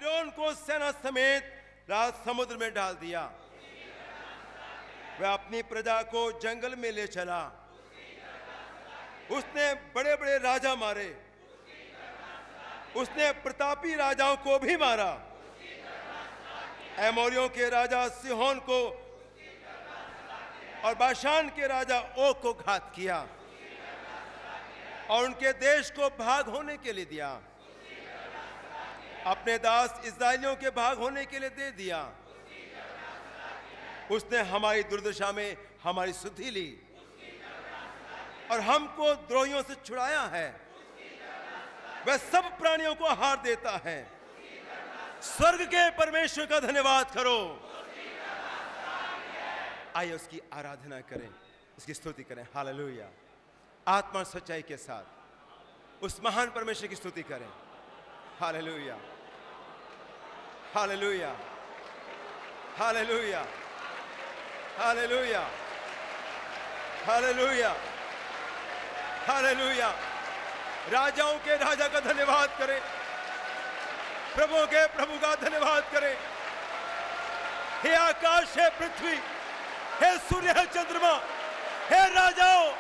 फिरौन को सेना समेत रात समुद्र में डाल दिया। वह अपनी प्रजा को जंगल में ले चला। उसने बड़े बड़े राजा मारे। उसने प्रतापी राजाओं को भी मारा। एमोरियों के राजा सिहोन को और बाशान के राजा ओग को घात किया और उनके देश को भाग होने के लिए दिया। अपने दास इस्राएलियों के भाग होने के लिए दे दिया। उसने हमारी दुर्दशा में हमारी सुधि ली और हमको द्रोहियों से छुड़ाया है। वह सब प्राणियों को हार देता है। स्वर्ग के परमेश्वर का धन्यवाद करो। आइए उसकी आराधना करें, उसकी स्तुति करें। हालेलुया। आत्मा सच्चाई के साथ उस महान परमेश्वर की स्तुति करें। Hallelujah, hallelujah, hallelujah, hallelujah, hallelujah, hallelujah. राजाओं के राजा का धन्यवाद करें, प्रभु के प्रभु का धन्यवाद करें। हे आकाश, हे पृथ्वी, हे सूर्य, हे चंद्रमा, हे राजाओं,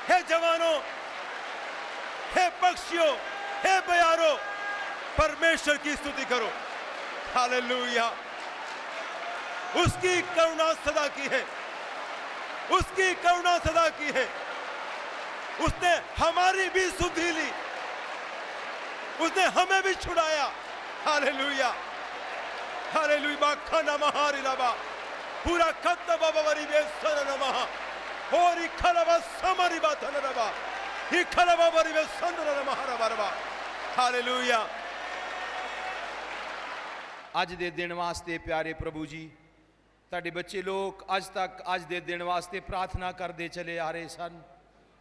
हे जवानों, हे पक्षियों, हे बयारों, परमेश्वर की स्तुति करो। हालेलुया। उसकी करुणा सदा की है। उसकी करुणा सदा की है। उसने हमारी भी सुधि ली। उसने हमें भी छुड़ाया। Hallelujah, hallelujah. खाना महारी लाबा पूरा खत्ता बाबा वरी बेसर नमः होरी खलबा समरी बातन रबा ही खलबा वरी बेसंदर नमः रबा। हालेलुया। ਅੱਜ ਦੇ ਦਿਨ ਵਾਸਤੇ ਪਿਆਰੇ ਪ੍ਰਭੂ ਜੀ, ਤੁਹਾਡੇ ਬੱਚੇ ਲੋਕ ਅੱਜ ਤੱਕ ਅੱਜ ਦੇ ਦਿਨ ਵਾਸਤੇ ਪ੍ਰਾਰਥਨਾ ਕਰਦੇ ਚਲੇ ਆ ਰਹੇ ਸਨ।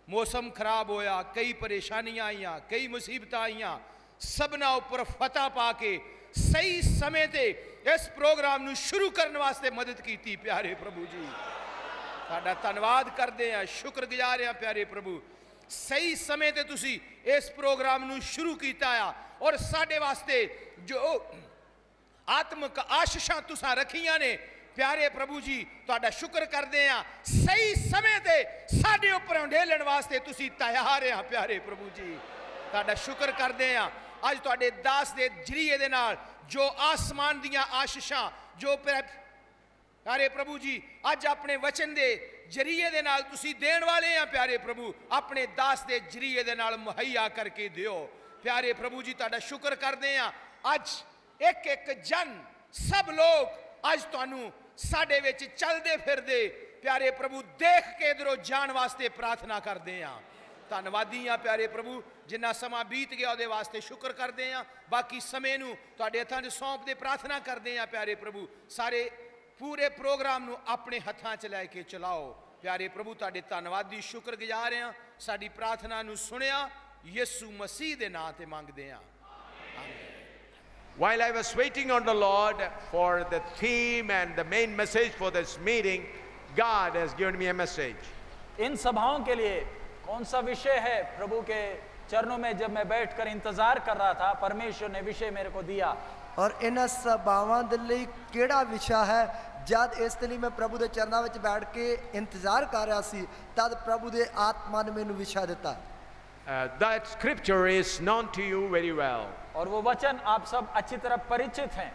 ਮੌਸਮ ਖਰਾਬ ਹੋਇਆ, ਕਈ ਪਰੇਸ਼ਾਨੀਆਂ ਆਈਆਂ, ਕਈ ਮੁਸੀਬਤਾਂ ਆਈਆਂ, ਸਭਨਾਂ ਉੱਪਰ ਫਤਹ ਪਾ ਕੇ ਸਹੀ ਸਮੇਂ ਤੇ ਇਸ ਪ੍ਰੋਗਰਾਮ ਨੂੰ ਸ਼ੁਰੂ ਕਰਨ ਵਾਸਤੇ ਮਦਦ ਕੀਤੀ। ਪਿਆਰੇ ਪ੍ਰਭੂ ਜੀ, ਤੁਹਾਡਾ ਧੰਨਵਾਦ ਕਰਦੇ ਹਾਂ, ਸ਼ੁਕਰਗੁਜ਼ਾਰ ਹਾਂ ਪਿਆਰੇ ਪ੍ਰਭੂ। ਸਹੀ ਸਮੇਂ ਤੇ ਤੁਸੀਂ ਇਸ ਪ੍ਰੋਗਰਾਮ ਨੂੰ ਸ਼ੁਰੂ ਕੀਤਾ ਆ ਔਰ ਸਾਡੇ ਵਾਸਤੇ ਜੋ ਆਤਮਿਕ ਆਸ਼ੀਸ਼ਾਂ ਤੁਸੀਂ ਰੱਖੀਆਂ ਨੇ ਪਿਆਰੇ ਪ੍ਰਭੂ ਜੀ, ਤੁਹਾਡਾ ਸ਼ੁਕਰ ਕਰਦੇ ਹਾਂ। ਸਹੀ ਸਮੇਂ ਤੇ ਸਾਡੇ ਉੱਪਰ ਢੇਲਣ ਵਾਸਤੇ ਤੁਸੀਂ ਤਿਆਰ ਆ ਪਿਆਰੇ ਪ੍ਰਭੂ ਜੀ, ਤੁਹਾਡਾ ਸ਼ੁਕਰ ਕਰਦੇ ਹਾਂ। ਅੱਜ ਤੁਹਾਡੇ ਦਾਸ ਦੇ ਜਰੀਏ ਦੇ ਨਾਲ ਜੋ ਆਸਮਾਨ ਦੀਆਂ ਆਸ਼ੀਸ਼ਾਂ ਜੋ ਪਿਆਰੇ ਪ੍ਰਭੂ ਜੀ ਅੱਜ ਆਪਣੇ ਵਚਨ ਦੇ ਜਰੀਏ ਦੇ ਨਾਲ ਤੁਸੀਂ ਦੇਣ ਵਾਲੇ ਆ ਪਿਆਰੇ ਪ੍ਰਭੂ, ਆਪਣੇ ਦਾਸ ਦੇ ਜਰੀਏ ਦੇ ਨਾਲ ਮੁਹੱਈਆ ਕਰਕੇ ਦਿਓ ਪਿਆਰੇ ਪ੍ਰਭੂ ਜੀ। ਤੁਹਾਡਾ ਸ਼ੁਕਰ ਕਰਦੇ ਹਾਂ। ਅੱਜ ਇੱਕ ਇੱਕ ਜਨ ਸਭ ਲੋਕ ਅੱਜ ਤੁਹਾਨੂੰ ਸਾਡੇ ਵਿੱਚ ਚੱਲਦੇ ਫਿਰਦੇ ਪਿਆਰੇ ਪ੍ਰਭੂ ਦੇਖ ਕੇ ਇਧਰੋਂ ਜਾਣ ਵਾਸਤੇ ਪ੍ਰਾਰਥਨਾ ਕਰਦੇ ਹਾਂ। ਧੰਨਵਾਦੀ ਆ ਪਿਆਰੇ ਪ੍ਰਭੂ, ਜਿੰਨਾ ਸਮਾਂ ਬੀਤ ਗਿਆ ਉਹਦੇ ਵਾਸਤੇ ਸ਼ੁਕਰ ਕਰਦੇ ਹਾਂ। ਬਾਕੀ ਸਮੇਂ ਨੂੰ ਤੁਹਾਡੇ ਹੱਥਾਂ 'ਚ ਸੌਂਪਦੇ ਪ੍ਰਾਰਥਨਾ ਕਰਦੇ ਹਾਂ ਪਿਆਰੇ ਪ੍ਰਭੂ। ਸਾਰੇ ਪੂਰੇ ਪ੍ਰੋਗਰਾਮ ਨੂੰ ਆਪਣੇ ਹੱਥਾਂ 'ਚ ਲੈ ਕੇ ਚਲਾਓ ਪਿਆਰੇ ਪ੍ਰਭੂ। ਤੁਹਾਡੇ ਧੰਨਵਾਦੀ ਸ਼ੁਕਰਗੁਜ਼ਾਰ ਹਾਂ। ਸਾਡੀ ਪ੍ਰਾਰਥਨਾ ਨੂੰ ਸੁਣਿਆ ਯਿਸੂ ਮਸੀਹ ਦੇ ਨਾਂ ਤੇ ਮੰਗਦੇ ਹਾਂ। While I was waiting on the Lord for the theme and the main message for this meeting, God has given me a message. इन सभाओं के लिए कौन सा विषय है? प्रभु के चरणों में जब मैं बैठकर इंतजार कर रहा था, परमेश्वर ने विषय मेरे को दिया। और इन सभावां दे लई किहड़ा विषय है? जद इस ਲਈ मैं प्रभु के चरणों में बैठ के इंतजार कर रहा सी, तद प्रभु के आत्मा ने मैनू विषय दिता। That scripture is known to you very well. और वो वचन आप सब अच्छी तरह परिचित हैं।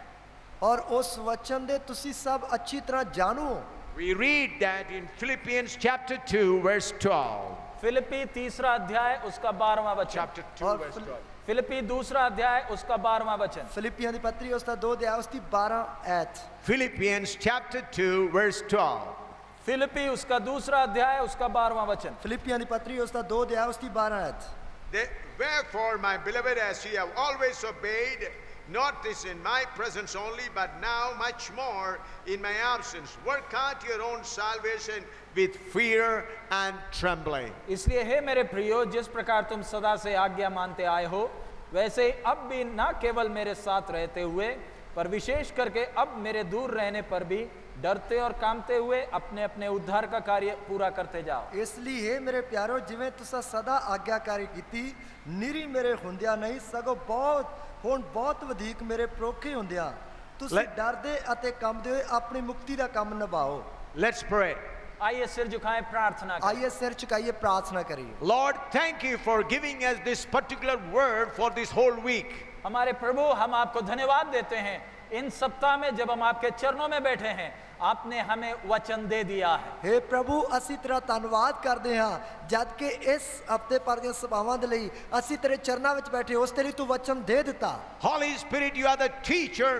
और उस वचन दे तुसी सब अच्छी तरह जानो। We read that in Philippians chapter 2 verse 12. फिलिप्पी तीसरा अध्याय उसका 12वां वचन। Chapter 2 verse 12. फिलिप्पी दूसरा अध्याय उसका 12वां वचन। फिलिपियों की पत्री उसका 2 अध्याय उसकी 12 आयत। Philippians chapter 2 verse 12. फिलिप्पी उसका दूसरा अध्याय उसका 12वां वचन। फिलिपियों की पत्री उसका 2 अध्याय उसकी 12 आयत। Wherefore, my beloved, as ye have always obeyed, not this in my presence only, but now much more in my absence, work out your own salvation with fear and trembling. इसलिए हे मेरे प्रियो, जिस प्रकार तुम सदा से आज्ञा मानते आए हो, वैसे अब भी न केवल मेरे साथ रहते हुए, पर विशेष करके अब मेरे दूर रहने पर भी डरते और कांपते हुए अपने अपने उद्धार का कार्य पूरा करते जाओ। इसलिए मेरे प्यारो जिवें तुसा सदा आज्ञाकारी कीती निरी मेरे हुंदिया नहीं सगों बहुत वधिक मेरे प्रोखे हुंदिया तुसी डरदे अते कंबदे होए अपनी मुक्ति दा काम निभाओ। Let's pray. आइए सिर झुकाएं, प्रार्थना करें। आइए सिर झुकाइए, प्रार्थना करिए। Lord, thank you for giving us this particular word for this whole week. हमारे प्रभु, हम आपको धन्यवाद देते हैं इन सप्ताह में जब हम आपके चरणों में बैठे हैं, आपने हमें वचन दे दिया है। हे प्रभु, ਅਸੀਂ ਤੇਰਾ ਧੰਨਵਾਦ ਕਰਦੇ ਹਾਂ ਜਦ ਕਿ ਇਸ ਹਫਤੇ ਪਰ ਦੀਆਂ ਸਭਾਵਾਂ ਦੇ ਲਈ ਅਸੀਂ ਤੇਰੇ ਚਰਨਾਂ ਵਿੱਚ ਬੈਠੇ ਉਸ ਤੇ ਲਈ ਤੂੰ ਵਚਨ ਦੇ ਦਿੱਤਾ। Holy Spirit, you are the teacher.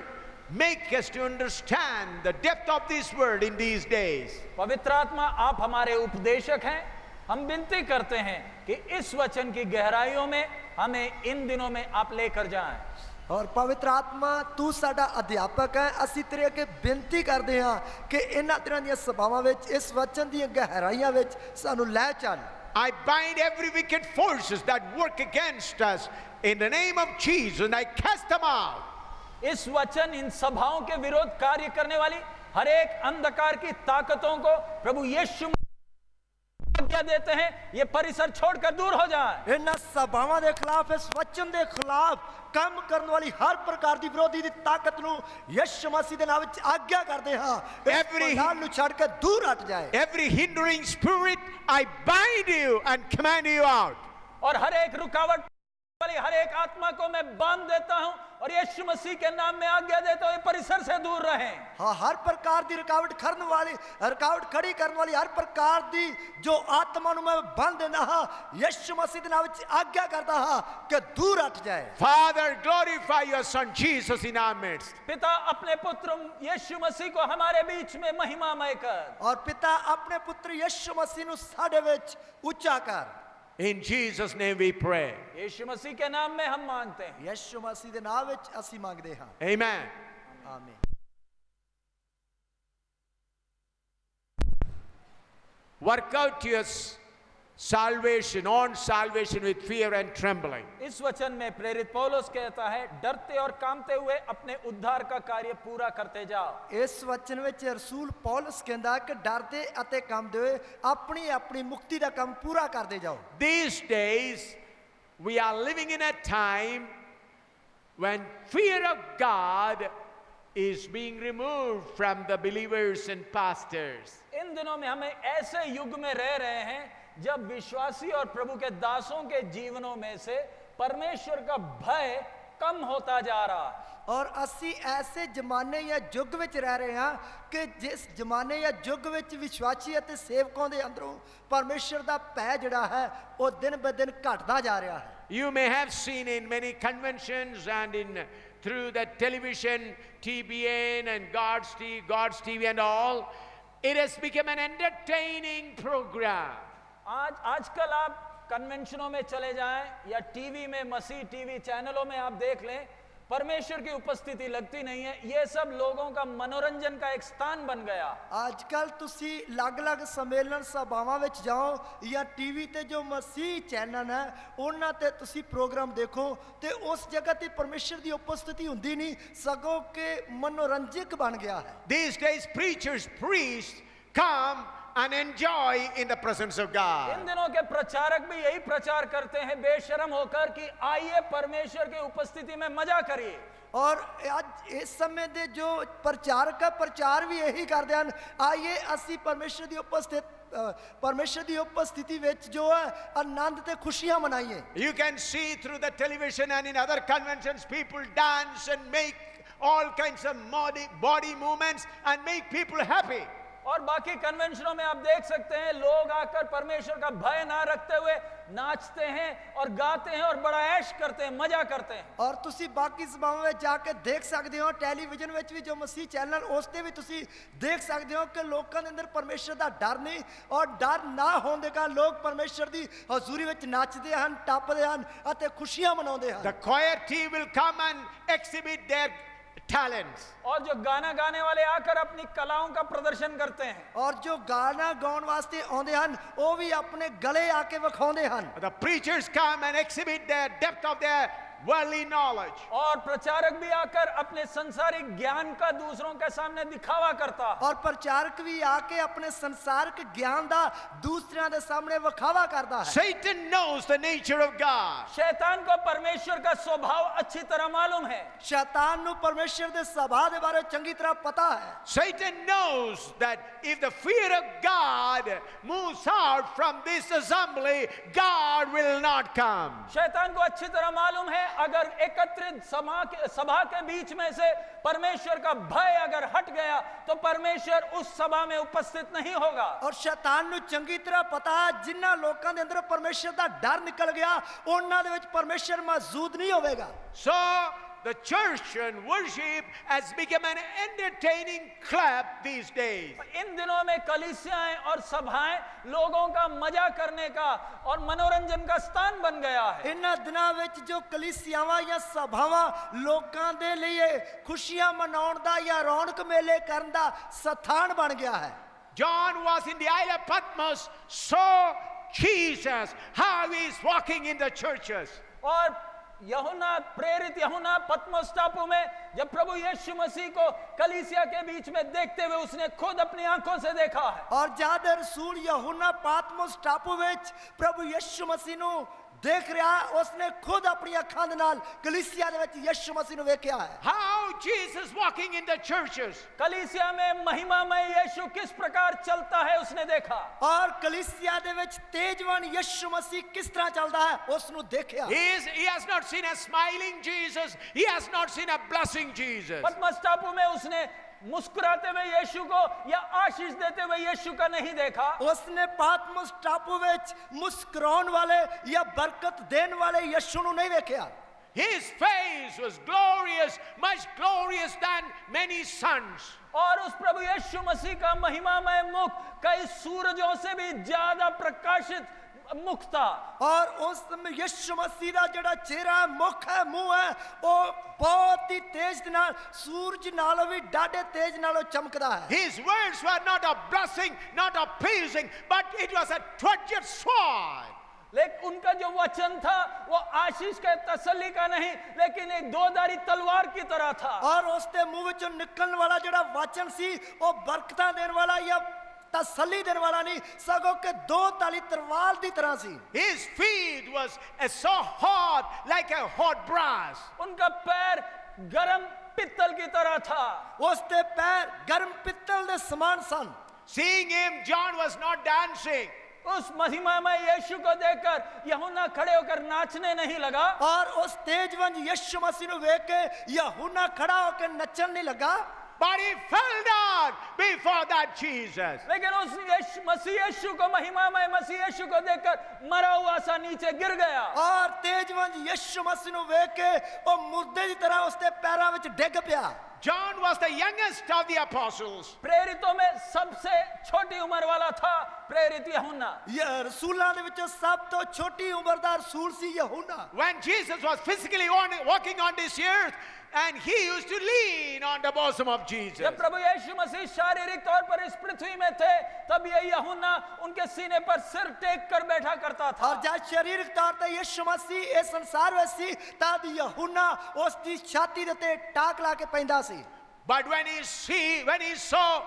Make us to understand the depth of this word in these days. पवित्र आत्मा, आप हमारे उपदेशक हैं। हम विनती करते हैं कि इस वचन की गहराइयों में हमें इन दिनों में आप लेकर जाएं। और पवित्र आत्मा तू साडा अध्यापक है, ਅਸੀਂ ਤੇਰੇ ਅੱਗੇ ਬੇਨਤੀ ਕਰਦੇ ਹਾਂ ਕਿ ਇਹਨਾਂ ਤਰ੍ਹਾਂ ਦੀਆਂ ਸਭਾਵਾਂ ਵਿੱਚ ਇਸ ਵਚਨ ਦੀਆਂ ਗਹਿਰਾਈਆਂ ਵਿੱਚ ਸਾਨੂੰ ਲੈ ਚੱਲ। I bind every wicked forces that work against us in the name of Jesus and I cast them out. इस वचन इन सभाओं के विरोध कार्य करने वाली हर एक अंधकार की ताकतों को प्रभु यीशु आज्ञा देते हैं, ये परिसर छोड़कर दूर हो जाए। ਇਹਨਾਂ ਸਭਾਵਾਂ ਦੇ ਖਿਲਾਫ ਇਸ ਵਚਨ ਦੇ ਖਿਲਾਫ ਕੰਮ ਕਰਨ ਵਾਲੀ ਹਰ ਪ੍ਰਕਾਰ ਦੀ ਵਿਰੋਧੀ ਦੀ ਤਾਕਤ ਨੂੰ ਯਿਸੂ ਮਸੀਹ ਦੇ ਨਾਮ ਵਿੱਚ ਆਗਿਆ ਕਰਦੇ ਹਾਂ, ਇਸ ਮੈਦਾਨ ਨੂੰ ਛੱਡ ਕੇ ਦੂਰ ਹਟ ਜਾਏ। Every hindering spirit, I bind you and command you out. और हर एक रुकावट वाली हर एक आत्मा को मैं बांध देता हूं और यीशु मसीह के नाम में आज्ञा देता हूं, परिसर से दूर रहें। हाँ, हर प्रकार की रुकावट करने वाली, रुकावट खड़ी करने वाली हर प्रकार की जो आत्मा नु मैं बांध देना हाँ, यीशु मसीह के नाम में आज्ञा करता हाँ कि दूर हट जाए। Father, glorify your son Jesus in our midst. पिता, अपने पुत्र यीशु मसीह को हमारे बीच में महिमामय कर। और पिता, अपने पुत्र यीशु मसीह नु साडे विच ऊंचा कर। In Jesus' name we pray. यीशु मसीह के नाम में हम मांगते हैं। यीशु मसीह के नाम विच ਅਸੀਂ ਮੰਗਦੇ ਹਾਂ। Amen. आमीन। Work out your salvation, on salvation with fear and trembling. इस वचन में प्रेरित पौलुस कहता है, डरते और कांपते हुए अपने उद्धार का कार्य पूरा करते जाओ। इस वचन ਵਿੱਚ ਰਸੂਲ ਪੌਲਸ ਕਹਿੰਦਾ ਕਿ ਡਰਦੇ ਅਤੇ ਕੰਬਦੇ ਹੋਏ ਆਪਣੀ ਆਪਣੀ ਮੁਕਤੀ ਦਾ ਕੰਮ ਪੂਰਾ ਕਰਦੇ ਜਾਓ। These days we are living in a time when fear of God is being removed from the believers and pastors. इन दिनों में हमें ऐसे युग में रह रहे हैं जब विश्वासी और प्रभु के दासों के जीवनों में से परमेश्वर का भय कम होता जा रहा है। और ਅਸੀਂ ऐसे जमाने या युग ਵਿੱਚ ਰਹਿ ਰਹੇ ਹਾਂ ਕਿ ਜਿਸ ਜਮਾਨੇ ਜਾਂ ਯੁੱਗ ਵਿੱਚ ਵਿਸ਼ਵਾਸੀ ਅਤੇ ਸੇਵਕਾਂ ਦੇ ਅੰਦਰੋਂ ਪਰਮੇਸ਼ਰ ਦਾ ਭੈ ਜਿਹੜਾ ਹੈ ਉਹ ਦਿਨ ਬ ਦਿਨ ਘਟਦਾ ਜਾ ਰਿਹਾ ਹੈ। You may have seen in many conventions and through the television, TBN and God's TV and all, it has become an entertaining program. आजकल आप कन्वेंशनों में चले जाएं या टीवी में, मसीह टीवी चैनलों में आप देख लें, परमेश्वर की उपस्थिति लगती नहीं है। ये सब लोगों का मनोरंजन का एक स्थान बन गया। आजकल ਤੁਸੀਂ ਅਲੱਗ-ਅਲੱਗ ਸੰਮੇਲਨ ਸਭਾਵਾਂ ਵਿੱਚ ਜਾਓ ਜਾਂ ਟੀਵੀ ਤੇ ਜੋ ਮਸੀਹ ਚੈਨਲ ਹੈ ਉਹਨਾਂ ਤੇ ਤੁਸੀਂ ਪ੍ਰੋਗਰਾਮ ਦੇਖੋ ਤੇ ਉਸ ਜਗ੍ਹਾ ਤੇ ਪਰਮੇਸ਼ਰ ਦੀ ਉਪਸਥਿਤੀ ਹੁੰਦੀ ਨਹੀਂ, ਸਗੋਂ ਕਿ ਮਨੋਰੰਜਕ ਬਣ ਗਿਆ ਹੈ। These days preachers preach, come and enjoy in the presence of God. इन दिनों के प्रचारक भी यही प्रचार करते हैं बेशरम होकर कि आइए परमेश्वर की उपस्थिति में मजा करिए। और आज इस समय ਦੇ ਜੋ ਪ੍ਰਚਾਰਕ ਪ੍ਰਚਾਰ ਵੀ ਇਹੀ ਕਰਦੇ ਹਨ, ਆइए ਅਸੀਂ ਪਰਮੇਸ਼ਰ ਦੀ ਉਪਸਥਿਤੀ ਵਿੱਚ ਜੋ ਹੈ ਆਨੰਦ ਤੇ ਖੁਸ਼ੀਆਂ ਮਨਾਈਏ। You can see through the television and in other conventions people dance and make all kinds of body movements and make people happy. और बाकी कन्वेंशनों में आप देख सकते हैं लोग आकर परमेश्वर का भय ना रखते हुए नाचते हैं और गाते हैं और बड़ा ऐश करते हैं, मजा करते हैं। और ਤੁਸੀਂ ਬਾਕੀ ਸਭਾਵਾਂ ਵਿੱਚ ਜਾ ਕੇ ਦੇਖ ਸਕਦੇ ਹੋ, ਟੈਲੀਵਿਜ਼ਨ ਵਿੱਚ ਵੀ ਜੋ ਮਸੀਹ ਚੈਨਲ ਉਸ ਤੇ ਵੀ ਤੁਸੀਂ ਦੇਖ ਸਕਦੇ ਹੋ ਕਿ ਲੋਕਾਂ ਦੇ ਅੰਦਰ ਪਰਮੇਸ਼ਰ ਦਾ ਡਰ ਨਹੀਂ, ਔਰ ਡਰ ਨਾ ਹੋਣ ਦੇ ਕਾਰਨ ਲੋਕ ਪਰਮੇਸ਼ਰ ਦੀ ਹਜ਼ੂਰੀ ਵਿੱਚ ਨੱਚਦੇ ਹਨ, ਟੱਪਦੇ ਹਨ ਅਤੇ ਖੁਸ਼ੀਆਂ ਮਨਾਉਂਦੇ ਹਨ। The choir team will come and exhibit their talents. और जो गाना गाने वाले आकर अपनी कलाओं का प्रदर्शन करते हैं। और जो गाना गाउन वास्ते आउंदे हन वो भी अपने गले आके विखाउंदे हन। The preachers come and exhibit the depth of their worldly knowledge. और प्रचारक भी आकर अपने संसारिक ज्ञान का दूसरों के सामने दिखावा करता है। और प्रचारक भी आके अपने संसारिक ज्ञान ਦਾ ਦੂਸਰਿਆਂ ਦੇ ਸਾਹਮਣੇ ਵਿਖਾਵਾ ਕਰਦਾ ਹੈ। Satan knows the nature of God. शैतान को परमेश्वर का स्वभाव अच्छी तरह मालूम है। ਸ਼ੈਤਾਨ ਨੂੰ ਪਰਮੇਸ਼ਰ ਦੇ ਸੁਭਾਅ ਦੇ ਬਾਰੇ ਚੰਗੀ ਤਰ੍ਹਾਂ ਪਤਾ ਹੈ। Satan knows that if the fear of God moves out from this assembly, God will not come. शैतान को अच्छी तरह मालूम है अगर एकत्रित सभा के बीच में से परमेश्वर का भय अगर हट गया तो परमेश्वर उस सभा में उपस्थित नहीं होगा। और शैतान ਨੂੰ ਚੰਗੀ ਤਰ੍ਹਾਂ ਪਤਾ ਹੈ ਜਿਨ੍ਹਾਂ ਲੋਕਾਂ ਦੇ ਅੰਦਰ ਪਰਮੇਸ਼ਰ ਦਾ ਡਰ ਨਿਕਲ ਗਿਆ ਉਹਨਾਂ ਦੇ ਵਿੱਚ ਪਰਮੇਸ਼ਰ ਮੌਜੂਦ ਨਹੀਂ ਹੋਵੇਗਾ। So the church and worship has become an entertaining club these days. इन दिनों में कलीसियाएं और सभाएं लोगों का मजा करने का और मनोरंजन का स्थान बन गया है। ਇਹਨਾਂ ਦਿਨਾਂ ਵਿੱਚ ਜੋ ਕਲੀਸਿਆਵਾਂ ਜਾਂ ਸਭਾਵਾਂ ਲੋਕਾਂ ਦੇ ਲਈ ਖੁਸ਼ੀਆਂ ਮਨਾਉਣ ਦਾ ਜਾਂ ਰੌਣਕ ਮੇਲੇ ਕਰਨ ਦਾ ਸਥਾਨ ਬਣ ਗਿਆ ਹੈ। John was in the Isle of Patmos, saw Jesus, how he is walking in the churches. और यूहन्ना प्रेरित यूहन्ना पतमोस टापू में जब प्रभु यीशु मसीह को कलीसिया के बीच में देखते हुए उसने खुद अपनी आंखों से देखा है। और जद रसूल यूहन्ना पातमोस टापू ਵਿੱਚ ਪ੍ਰਭੂ ਯਿਸੂ ਮਸੀਹ ਨੂੰ देख रहा उसने खुद अपनी अखां दे नाल कलीसिया दे विच यीशु मसीह नु वेखिया है। How Jesus walking in the churches. कलीसिया में महिमामय यीशु किस प्रकार चलता है उसने देखा। और कलीसिया दे विच तेजवान यीशु मसीह किस तरह चलता है उसनु देखिया। He has not seen a smiling Jesus. He has not seen a blessing Jesus. पतमस टापू में उसने मुस्कुराते हुए यीशु को या आशीष देते हुए यीशु का नहीं देखा। उसने पातमोस टापू विच मुस्कुराने वाले या बरकत देने वाले यीशु नु नहीं देखिया। His face was glorious, much glorious than many suns. और उस प्रभु यीशु मसीह का महिमामय मुख कई सूरजों से भी ज्यादा प्रकाशित मुख था। और उस यीशु मसीह का जेड़ा चेहरा है मुख है मुंह है वो बहुत ही तेज नाल सूरज नालों भी डाढ़े तेज नालों चमकदा है। His words were not a blessing, not a pleasing, but it was a two-edged sword. लेकिन उनका जो वचन था वो आशीष के तसल्ली का नहीं लेकिन एक दोधारी तलवार की तरह था। और उसके मुंह विचों निकलने वाला जेड़ा वचन सी वो बरकतां देने वाला या तसल्ली देने वाला नहीं सगों के दो ताली तलवार दी तरह सी। His feet was so hot like a hot brass. उनका पैर गरम पित्तल की तरह था। उसके पैर गरम पित्तल दे समान सन। Seeing him, John was not dancing. उस महिमामय यीशु को देखकर यूहन्ना खड़े होकर नाचने नहीं लगा। और उस तेजवंत यीशु मसीह नु देख के यूहन्ना खड़ा होकर नचन नहीं लगा। But he fell down before that Jesus. लेकिन उस मसीह यीशु को महिमामय मसीह यीशु को देखकर मरा हुआ सा नीचे गिर गया। और तेजवंत यीशु मसीह नु देख के वो मुर्दे की तरह उसके पैरों विच डिग पिया। John was the youngest of the apostles. प्रेरितों में सबसे छोटी उम्र वाला था प्रेरित यूहन्ना। ये रसूलां दे विचों सब तो छोटी उम्र दा रसूल सी यूहन्ना। When Jesus was physically walking on this earth, and he used to lean on the bosom of Jesus. जब प्रभु यीशु मसीह शारीरिक तौर पर इस पृथ्वी में थे तब ये यूहन्ना उनके सीने पर सिर टेक कर बैठा करता था। और जब शारीरिक तौर पे यीशु मसीह इस संसार में सी तब यूहन्ना उसकी छाती दे ते टाक ला के पैंदा सी। But when he saw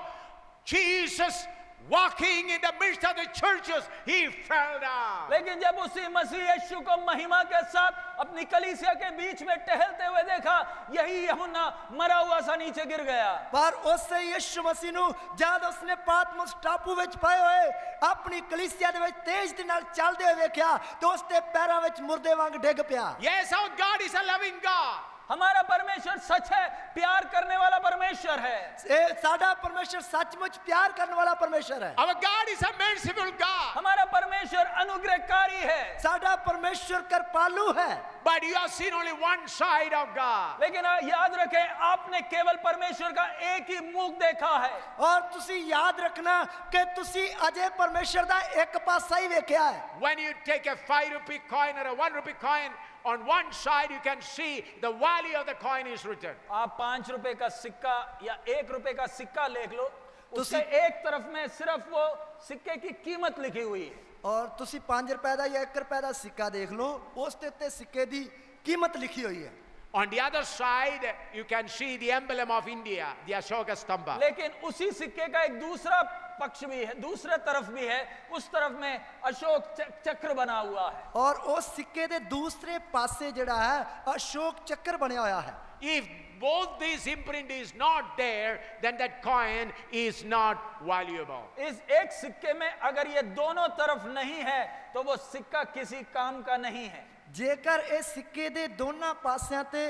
Jesus walking in the midst of the churches, he fell down. लेकिन जब उसी मसीह यीशु को महिमा के साथ अपनी कलीसिया के बीच में टहलते हुए देखा यही यूहन्ना मरा हुआ सा नीचे गिर गया। पर उससे यीशु मसीह नु जद उसने पातमोस टापू विच पाए हुए अपनी कलीसिया दे विच तेज दे नाल चलदे हुए देखा तो उसके पैरों विच मुर्दे वांग डिग पिया। Yes, our God is a loving God. हमारा परमेश्वर सच है प्यार करने वाला परमेश्वर है। साडा परमेश्वर सचमुच प्यार करने वाला परमेश्वर है। Our God is a merciful God. हमारा परमेश्वर अनुग्रहकारी है। साडा परमेश्वर कृपालु है। But you have seen only one side of God. लेकिन याद रखें आपने केवल परमेश्वर का एक ही मुख देखा है। और तुसी याद रखना कि तुसी अजय परमेश्वर दा एक पासा ही देखा है। When you take a 5 rupee coin or a 1 rupee coin, on one side you can see the value of the coin is written. आप 5 रुपए का सिक्का या 1 रुपए का सिक्का देख लो उसके एक तरफ में सिर्फ वो सिक्के की कीमत लिखी हुई है। और तुसी 5 रुपए दा या 1 रुपए दा सिक्का देख लो उस ते उत्ते सिक्के दी कीमत लिखी हुई है। On the other side, you can see the emblem of India, the Ashoka Stamba. लेकिन उसी सिक्के का एक दूसरा पक्ष भी है, दूसरे तरफ भी है। उस तरफ में अशोक चक्र बना हुआ है। और उस सिक्के दे दूसरे पासे जड़ा है अशोक चक्र बनया होया है। If both these imprint is not there, then that coin is not valuable. इस एक सिक्के में अगर ये दोनों तरफ नहीं है तो वो सिक्का किसी काम का नहीं है। जेकर इस सिक्के दे दोनों पासियां ते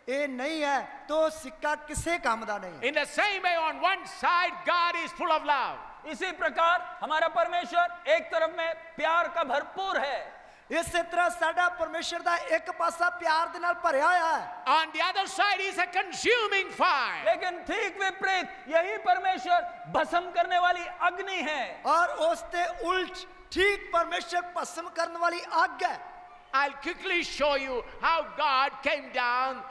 ये नहीं है तो सिक्का किसे काम दा नहीं है। In the same way, on one side, God is full of love. इसी प्रकार हमारा परमेश्वर एक तरफ में प्यार का भरपूर है। इसी तरह साडा परमेश्वर दा एक पासा प्यार दे नाल भरया होया है। On the other side is a consuming fire. लेकिन ठीक विपरीत यही परमेश्वर भस्म करने वाली अग्नि है। और उसते उल्ट ठीक परमेश्वर भस्म करने वाली आग है। I'll quickly show you how God came down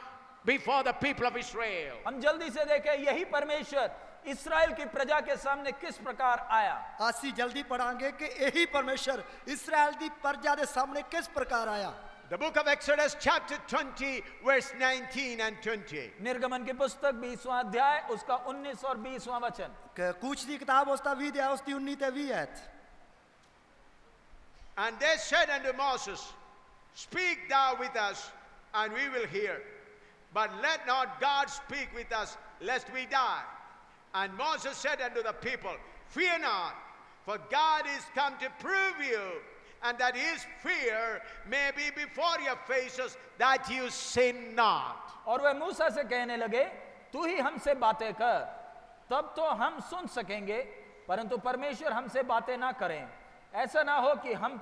before the people of Israel. हम जल्दी से देखें यही परमेश्वर इस्राएल की प्रजा के सामने किस प्रकार आया। आसी जल्दी पढ़ांगे कि यही परमेश्वर इस्राएल दी प्रजा दे सामने किस प्रकार आया। The book of Exodus chapter 20 verse 19 and 20. निर्गमन की पुस्तक 20वां अध्याय उसका 19 और 20वां वचन। कूच दी किताब उसका 20 है उसकी 19 ते 20 है। And they said unto Moses, Speak thou with us, and we will hear. But let not God speak with us, lest we die. And Moses said unto the people, Fear not, for God is come to prove you, and that his fear may be before your faces, that you sin not. और वे मूसा से कहने लगे, तू ही हमसे बातें कर, तब तो हम सुन सकेंगे, परंतु परमेश्वर हमसे बातें ना करें, ऐसा ना हो कि हम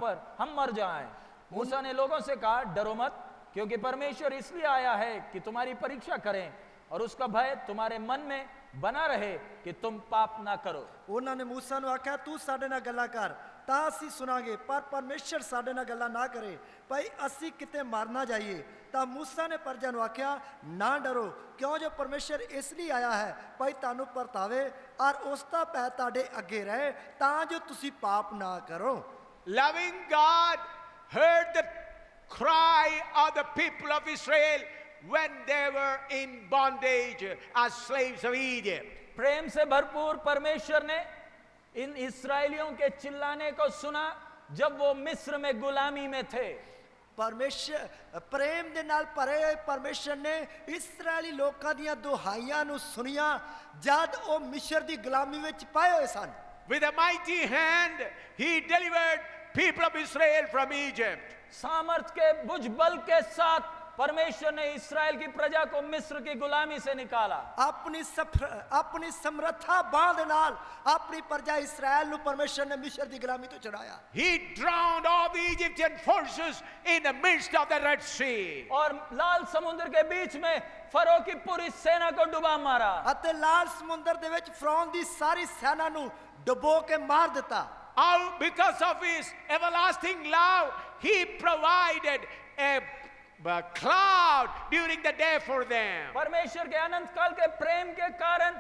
मर जाएं। मूसा ने लोगों से कहा, डरो मत, क्योंकि परमेश्वर इसलिए आया है कि तुम्हारी परीक्षा करें और उसका भय तुम्हारे मन में बना रहे कि तुम पाप ना करो। उन्होंने मूसा नु आख्या तू साडे नाल गल्लां कर तां असीं सुनांगे, पर परमेश्वर साडे नाल गल्लां ना करे भाई असीं किते मर ना जाइए। तां मूसा ने प्रजा नु आख्या ना डरो, क्यों जो परमेश्वर इसलिए आया है भाई तानू परतावे और उसका भय तुहाडे अगे रहे तां जो तुसीं पाप ना करो। Loving God heard the cry of the people of Israel when they were in bondage as slaves of Egypt. प्रेम से भरपूर परमेश्वर ने इन इस्राएलियों के चिल्लाने को सुना जब वो मिस्र में गुलामी में थे। परमेश्वर प्रेम दे नाल भरे परमेश्वर ने इस्राएली लोकां दियां दुहाइयां नु सुनिया जद ओ मिस्र दी गुलामी विच पाए होए सन। With a mighty hand he delivered people of Israel from Egypt. सामर्थ के भुजबल के साथ परमेश्वर ने इस्राएल की प्रजा को मिस्र की गुलामी से निकाला। अपनी समर्था बांध नाल अपनी प्रजा इस्राएल नु परमेश्वर ने मिस्र दी गुलामी तो छुड़ाया। He drowned all the Egyptian forces in the midst of the Red Sea. और लाल समुद्र के बीच में फरो की पूरी सेना को डुबा मारा। अते लाल समुद्र दे विच फरौन दी सारी सेना नु डुबो के मार दिता। How because of his everlasting love he provided a cloud during the day for them. परमेश्वर के अनंत काल के प्रेम के कारण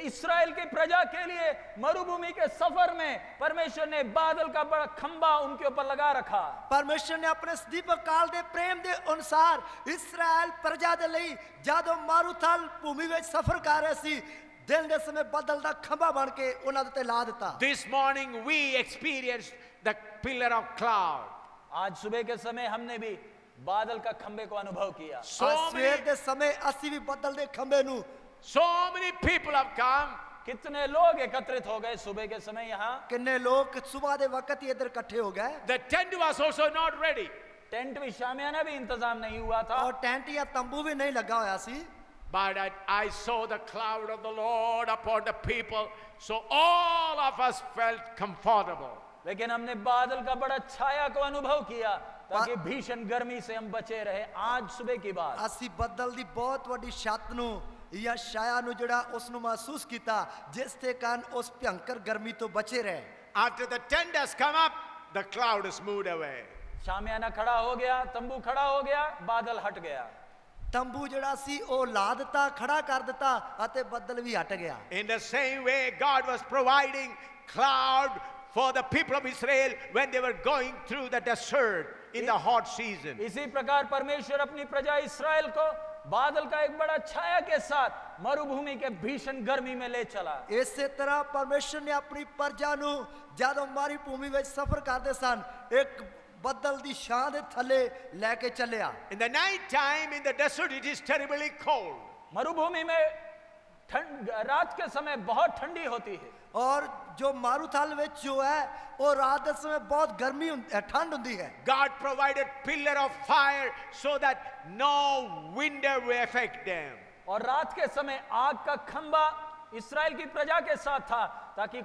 इस्राएल की प्रजा के लिए मरुभूमि के सफर में परमेश्वर ने बादल का बड़ा खंबा उनके ऊपर लगा रखा। परमेश्वर ने अपने दीपक काल दे प्रेम दे अनुसार इस्राएल प्रजा दे लई जादो मारूथल भूमि विच सफर कर रहे सी दिन दे समय बादल दा खंबा बन के उन्हां दे ते ला दिता। This morning we experienced the pillar of cloud. आज सुबह के समय हमने भी बादल का खंबे को अनुभव किया। सवेर दे समय असी भी बादल दे खंबे नु So many people have come. कितने लोग एकत्रित हो गए सुबह के समय यहाँ। किन्ने लोग सुबह दे वक्त ही इधर इकट्ठे हो गए। The tent was also not ready. Tent भी शामियाना भी इंतजाम नहीं हुआ था और टेंट या तंबू भी नहीं लगा होया सी। But I saw the cloud of the Lord upon the people, so all of us felt comfortable. लेकिन हमने बादल का बड़ा छाया को अनुभव किया ताकि भीषण गर्मी से हम बचे रहे। आज सुबह की बात असी बादल दी बहुत वड्डी छत नु या छाया नु जड़ा उस नु महसूस कीता जिस ते कारण उस भयंकर गर्मी तो बचे रहे। After the tent has come up, the cloud is moved away. शामियाना खड़ा हो गया, तंबू खड़ा हो गया, बादल हट गया। तंबू जड़ा सी ओ ला दिता खड़ा कर दिता अते बादल भी हट गया। In the same way, God was providing cloud for the people of Israel when they were going through the desert in the hot season. इसी प्रकार परमेश्वर अपनी प्रजा इस्राएल को बादल का एक बड़ा छाया के साथ मरुभूमि के भीषण गर्मी में ले चला। ਇਸੇ ਤਰ੍ਹਾਂ ਪਰਮੇਸ਼ਰ ਨੇ ਆਪਣੀ ਪ੍ਰਜਾ ਨੂੰ ਜਦੋਂ ਮਾਰੀ ਭੂਮੀ ਵਿੱਚ ਸਫ਼ਰ ਕਰਦੇ ਸਨ ਇੱਕ ਬੱਦਲ ਦੀ ਛਾਂ ਦੇ ਥੱਲੇ ਲੈ ਕੇ ਚੱਲਿਆ। In the night time in the desert it is terribly cold. मरुभूमि में रात के समय बहुत ठंडी होती है। और जो मारूथल ਵਿੱਚ जो है वो रात के समय बहुत गर्मी ठंड होती है। God provided pillar of fire so that no wind will affect them. और रात के समय आग का खंबा इस्राएल की प्रजा के साथ था ताकि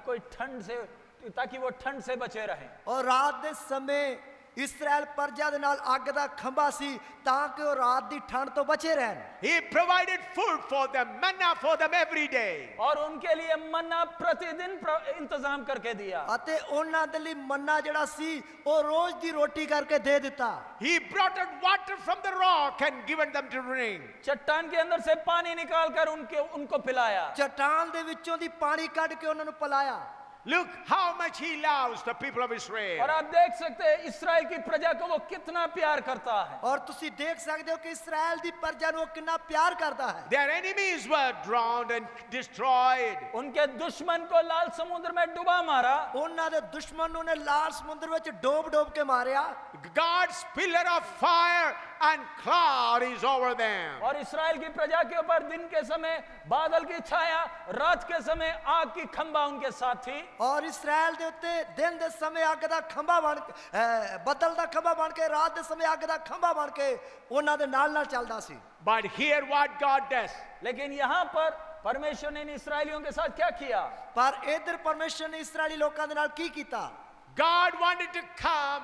वो ठंड से बचे रहें। और रात के समय इस्राएल प्रजा ਦੇ ਨਾਲ ਅੱਗ ਦਾ ਖੰਭਾ ਸੀ ਤਾਂ ਕਿ ਉਹ ਰਾਤ ਦੀ ਠੰਡ ਤੋਂ ਬਚੇ ਰਹਿਣ। He provided food for them, manna for them every day. और उनके लिए मन्ना प्रतिदिन इंतजाम करके दिया। ਅਤੇ ਉਹਨਾਂ ਦੇ ਲਈ ਮੰਨਾ ਜਿਹੜਾ ਸੀ ਉਹ ਰੋਜ਼ ਦੀ ਰੋਟੀ ਕਰਕੇ ਦੇ ਦਿੱਤਾ। He brought out water from the rock and given them to drink. चट्टान के अंदर से पानी निकालकर उनको पिलाया। चट्टान ਦੇ ਵਿੱਚੋਂ ਦੀ ਪਾਣੀ ਕੱਢ ਕੇ ਉਹਨਾਂ ਨੂੰ ਪਿਲਾਇਆ। Look how much he loves the people of Israel. और आप देख सकते हैं इस्राएल की प्रजा को वो कितना प्यार करता है। और ਤੁਸੀਂ ਦੇਖ ਸਕਦੇ ਹੋ ਕਿ ਇਸਰਾਇਲ ਦੀ ਪ੍ਰਜਾ ਨੂੰ ਉਹ ਕਿੰਨਾ ਪਿਆਰ ਕਰਦਾ ਹੈ। Their enemies were drowned and destroyed. उनके दुश्मन को लाल समुद्र में डुबा मारा। ਉਹਨਾਂ ਦੇ ਦੁਸ਼ਮਣ ਨੂੰ ਨੇ ਲਾਲ ਸਮੁੰਦਰ ਵਿੱਚ ਡੋਬ ਕੇ ਮਾਰਿਆ। God's pillar of fire and cloud is over them. और इस्राएल की प्रजा के ऊपर दिन के समय बादल की छाया, रात के समय आग की खंबा उनके साथ थी। और इस्राएल ਦੇ ਉੱਤੇ ਦਿਨ ਦੇ ਸਮੇਂ ਅੱਗ ਦਾ ਖੰਭਾ ਬਣ ਕੇ ਬੱਦਲ ਦਾ ਖੰਭਾ ਬਣ ਕੇ ਰਾਤ ਦੇ ਸਮੇਂ ਅੱਗ ਦਾ ਖੰਭਾ ਬਣ ਕੇ ਉਹਨਾਂ ਦੇ ਨਾਲ ਚੱਲਦਾ ਸੀ। But hear what God does. लेकिन यहाँ पर परमेश्वर ने इन इस्राएलियों के साथ क्या किया? पर इधर परमेश्वर ने इस्राएली लोगों ਦੇ ਨਾਲ ਕੀ ਕੀਤਾ? God wanted to come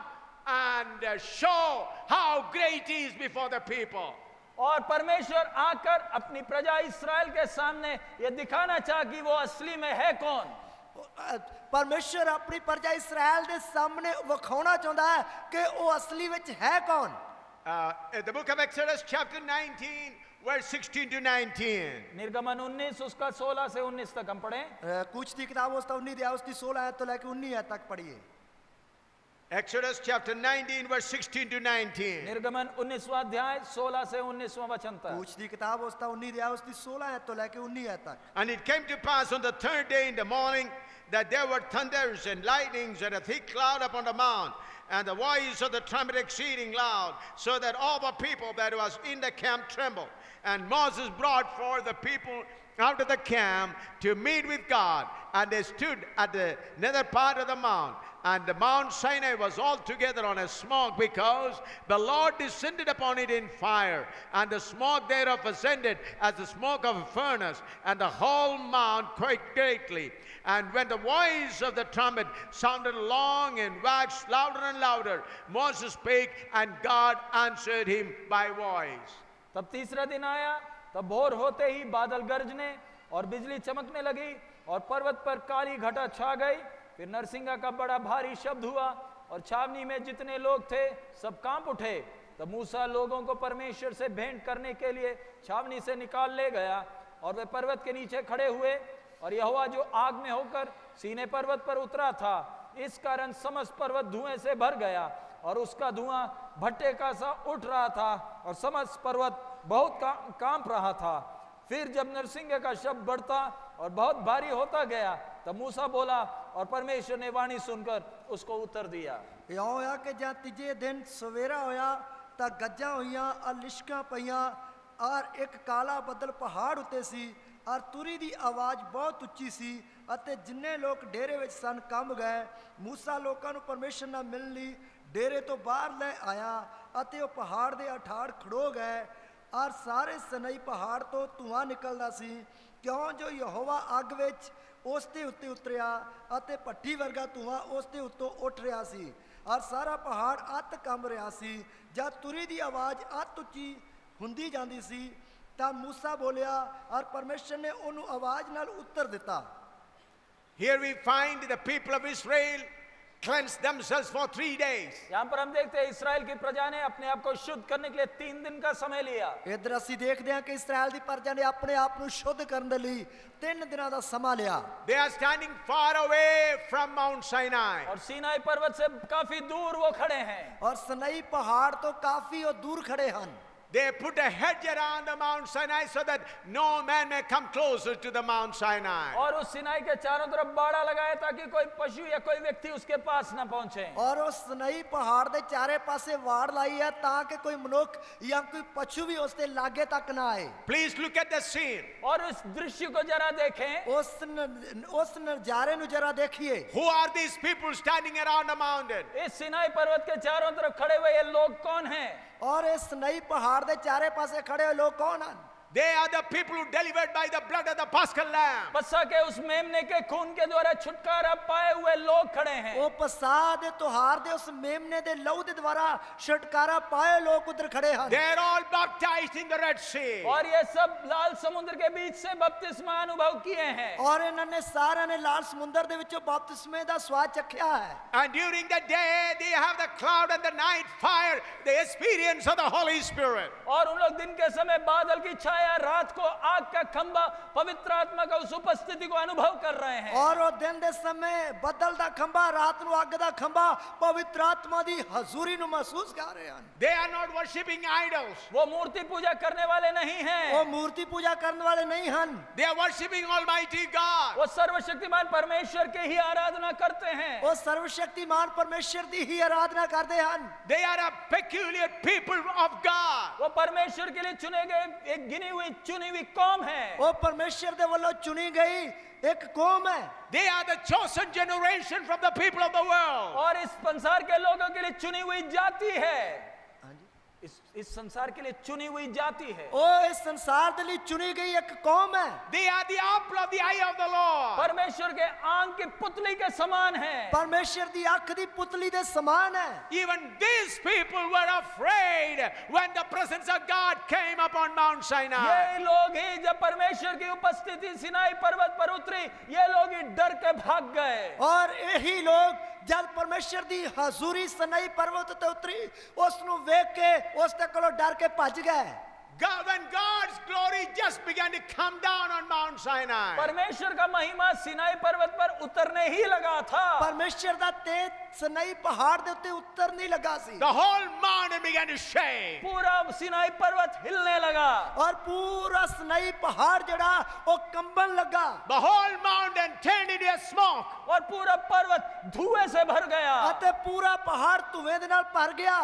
and show how great he is before the people. और परमेश्वर आकर अपनी प्रजा इस्राएल के सामने ये दिखाना चाहा कि वो असली में है कौन। परमेश्वर अपनी प्रजा इस्राएल के सामने विखाना चाहता है कि वो असली ਵਿੱਚ है कौन। In the book of Exodus chapter 19 verse 16 to 19. निर्गमन 19 उसका 16 से 19 तक हम पढ़ें। कुछ की किताब उसका 19 दिया उसकी 16 आयत तो लेके 19 आयत तक पढ़िए। Exodus chapter 19 verse 16 to 19. निर्गमन 19वां अध्याय 16 से 19वां वचन तक। कुछ की किताब उसका 19 दिया उसकी 16 आयत तो लेके 19 आयत तक। And it came to pass on the third day in the morning that there were thunders and lightnings and a thick cloud upon the mount, and the voice of the trumpet exceeding loud, so that all the people that was in the camp trembled. And Moses brought forth the people out of the camp to meet with God, and they stood at the nether part of the mount. And the Mount Sinai was altogether on a smoke, because the Lord descended upon it in fire, and the smoke thereof ascended as the smoke of a furnace, and the whole mount quaked greatly. And when the voice of the trumpet sounded long and waxed louder and louder, Moses spake, and God answered him by voice. तब तीसरा दिन आया, तब भोर होते ही बादल गरजने और बिजली चमकने लगी और पर्वत पर काली घटा छा गई। फिर नरसिंगा का बड़ा भारी शब्द हुआ और छावनी में जितने लोग थे सब कांप उठे। तब मूसा लोगों को परमेश्वर से भेंट करने के लिए छावनी से निकाल ले गया, और वे पर्वत के नीचे खड़े हुए, और यहोवा जो आग में होकर सीने पर्वत पर उतरा था, इस कारण समस्त पर्वत धुएं से भर गया, और उसका धुआं भट्टे का सा उठ रहा था, और समस्त पर्वत बहुत कांप रहा था। फिर जब नरसिंगे का शब्द बढ़ता और बहुत भारी होता गया, तब मूसा बोला, और परमेश्वर ने वाणी सुनकर उसको उत्तर दिया। यो होया कि जब तीजे दिन सवेरा होया ता गज्जा होइयां और लिशकां पईयां, और एक काला बदल पहाड़ उत्ते सी, और तुरी दी आवाज बहुत उच्ची सी, अते जिन्ने लोग डेरे विच सन कंब गए। मूसा लोकां नूं परमेश्वर नाल मिलण लई डेरे तो बाहर ले आया, अते वो पहाड़ दे अठाड़ खड़ो गए, और सारे सनई पहाड़ तो धुआं निकलदा सी, क्यों जो यहोवा अग विच उस दे उत्ते उतरिया, अते भट्ठी वर्गा धुआं उस दे उत्तों उठ रहा सी, और सारा पहाड़ अत कंब रहा सी। जब तुरी दी आवाज़ अत उच्ची हुंदी जांदी सी, तां मूसा बोलिया, और परमेश्वर ने उन्होंने आवाज़ नाल उत्तर दिता। Here we find the people of Israel cleansed themselves for 3 days. यहाँ पर हम देखते हैं इस्राएल की प्रजा ने अपने आप को शुद्ध करने के लिए 3 दिन का समय लिया। ਇਧਰ ਅਸੀਂ ਦੇਖਦੇ ਹਾਂ ਕਿ ਇਸਰਾਇਲ ਦੀ ਪ੍ਰਜਾ ਨੇ ਆਪਣੇ ਆਪ ਨੂੰ ਸ਼ੁੱਧ ਕਰਨ ਦੇ ਲਈ 3 ਦਿਨਾਂ ਦਾ ਸਮਾਂ ਲਿਆ। They are standing far away from Mount Sinai. और सीनाई पर्वत से काफी दूर वो खड़े हैं। ਔਰ ਸਨਈ ਪਹਾੜ ਤੋਂ ਕਾਫੀ ਉਹ ਦੂਰ ਖੜੇ ਹਨ। They put a hedge around the Mount Sinai so that no man may come closer to the Mount Sinai. और उस सिनाई के चारों तरफ बाड़ा लगाया ताकि कोई पशु या कोई व्यक्ति उसके पास ना पहुंचे। ਔਰ ਉਸ ਸਨਈ ਪਹਾੜ ਦੇ ਚਾਰੇ ਪਾਸੇ ਵਾੜ ਲਾਈ ਹੈ ਤਾਂ ਕਿ ਕੋਈ ਮਨੁੱਖ ਜਾਂ ਕੋਈ ਪਸ਼ੂ ਵੀ ਉਸ ਦੇ ਲਾਗੇ ਤੱਕ ਨਾ ਆਏ। Please look at the scene. और इस दृश्य को जरा देखें। ਉਸ ਨਜ਼ਾਰੇ ਨੂੰ ਜਰਾ ਦੇਖੀਏ। Who are these people standing around the mountain? इस सिनाई पर्वत के चारों तरफ खड़े हुए ये लोग कौन हैं? ਔਰ ਇਸ ਸਨਈ ਪਹਾੜ ਦੇ ਚਾਰੇ ਪਾਸੇ ਖੜੇ ਹੋਏ ਲੋਕ ਕੌਣ ਹਨ? They are the people who delivered by the blood of the Paschal Lamb. पस्सा के उस मेमने के खून के द्वारा छुटकारा पाए हुए लोग खड़े हैं। ਉਹ ਪਸਾਹ ਦੇ ਤਿਉਹਾਰ ਦੇ ਉਸ ਮੇਮਨੇ ਦੇ ਲਹੂ ਦੇ ਦੁਆਰਾ ਛੁਟਕਾਰਾ ਪਾਏ ਲੋਕ ਉਧਰ ਖੜੇ ਹਨ। They are all baptized in the Red Sea. और ये सब लाल समुद्र के बीच से बपतिस्मा अनुभव किए हैं। ਔਰ ਇਹਨਾਂ ਨੇ ਸਾਰਿਆਂ ਨੇ ਲਾਲ ਸਮੁੰਦਰ ਦੇ ਵਿੱਚੋਂ ਬਪਤਿਸਮੇ ਦਾ ਸਵਾਦ ਚੱਖਿਆ ਹੈ। And during the day they have the cloud and the night fire, the experience of the Holy Spirit. और उन लोग दिन के समय बादल की छाया, रात को आग का खंभा, पवित्र आत्मा का उस उपस्थिति को अनुभव कर रहे हैं। ਔਰ ਉਹ ਦਿਨ ਦੇ ਸਮੇਂ ਬੱਦਲ ਦਾ ਖੰਭਾ, ਰਾਤ ਨੂੰ ਅੱਗ ਦਾ ਖੰਭਾ, ਪਵਿੱਤਰ ਆਤਮਾ ਦੀ ਹਜ਼ੂਰੀ ਨੂੰ ਮਹਿਸੂਸ ਕਰ ਰਹੇ ਹਨ। They are not worshipping idols. वो मूर्ति पूजा करने वाले नहीं हैं। ਉਹ ਮੂਰਤੀ ਪੂਜਾ ਕਰਨ ਵਾਲੇ ਨਹੀਂ ਹਨ। They are worshipping Almighty God. वो सर्वशक्तिमान परमेश्वर के ही आराधना करते हैं। ਉਹ ਸਰਵਸ਼ਕਤੀਮਾਨ ਪਰਮੇਸ਼ਰ ਦੀ ਹੀ ਆਰਾਧਨਾ ਕਰਦੇ ਹਨ। They are a peculiar people of God. वो परमेश्वर के लिए चुने गए एक गिनी हुई चुनी हुई कौम है। ਉਹ ਪਰਮੇਸ਼ਰ ਦੇ ਵੱਲੋਂ ਚੁਣੀ ਗਈ ਇੱਕ ਕੌਮ ਹੈ। They are the chosen generation from the people of the world. और इस संसार के लोगों के लिए चुनी हुई जाति है। इस संसार के लिए चुनी हुई जाति है। ਉਹ ਇਸ ਸੰਸਾਰ ਦੇ ਲਈ ਚੁਣੀ ਗਈ ਇੱਕ ਕੌਮ ਹੈ। They are the apple of the eye of the Lord. परमेश्वर के आंख की पुतली के समान है। ਪਰਮੇਸ਼ਰ ਦੀ ਅੱਖ ਦੀ ਪੁਤਲੀ ਦੇ ਸਮਾਨ ਹੈ। Even these people were afraid when the presence of God came upon Mount Sinai. ये लोग ही जब परमेश्वर की उपस्थिति सिनाई पर्वत पर उतरी, ये लोग ही डर के भाग गए। ਔਰ ਇਹੀ ਲੋਕ ਜਦ ਪਰਮੇਸ਼ਰ ਦੀ ਹਜ਼ੂਰੀ ਸਨਈ ਪਰਵਤ ਤੇ ਉਤਰੀ, ਉਸ ਨੂੰ ਵੇਖ ਕੇ ਉਸ ਦੇ ਕੋਲੋਂ ਡਰ ਕੇ ਭੱਜ ਗਏ। When God's glory just began to come down on Mount Sinai. परमेश्वर का महिमा सिनाई पर्वत पर उतरने ही लगा था। ਪਰਮੇਸ਼ਰ ਦਾ ਤੇਜ ਸਨਈ ਪਹਾੜ ਦੇ ਉੱਤੇ ਉਤਰ ਨਹੀਂ ਲੱਗਾ ਸੀ। The whole mountain began to shake. पूरा सिनाई पर्वत हिलने लगा। ਔਰ ਪੂਰਾ ਸਨਈ ਪਹਾੜ ਜਿਹੜਾ ਉਹ ਕੰਬਣ ਲੱਗਾ। The whole mountain turned into a smoke. और पूरा पर्वत धुएं से भर गया। ਅਤੇ ਪੂਰਾ ਪਹਾੜ ਧੂਏ ਦੇ ਨਾਲ ਭਰ ਗਿਆ।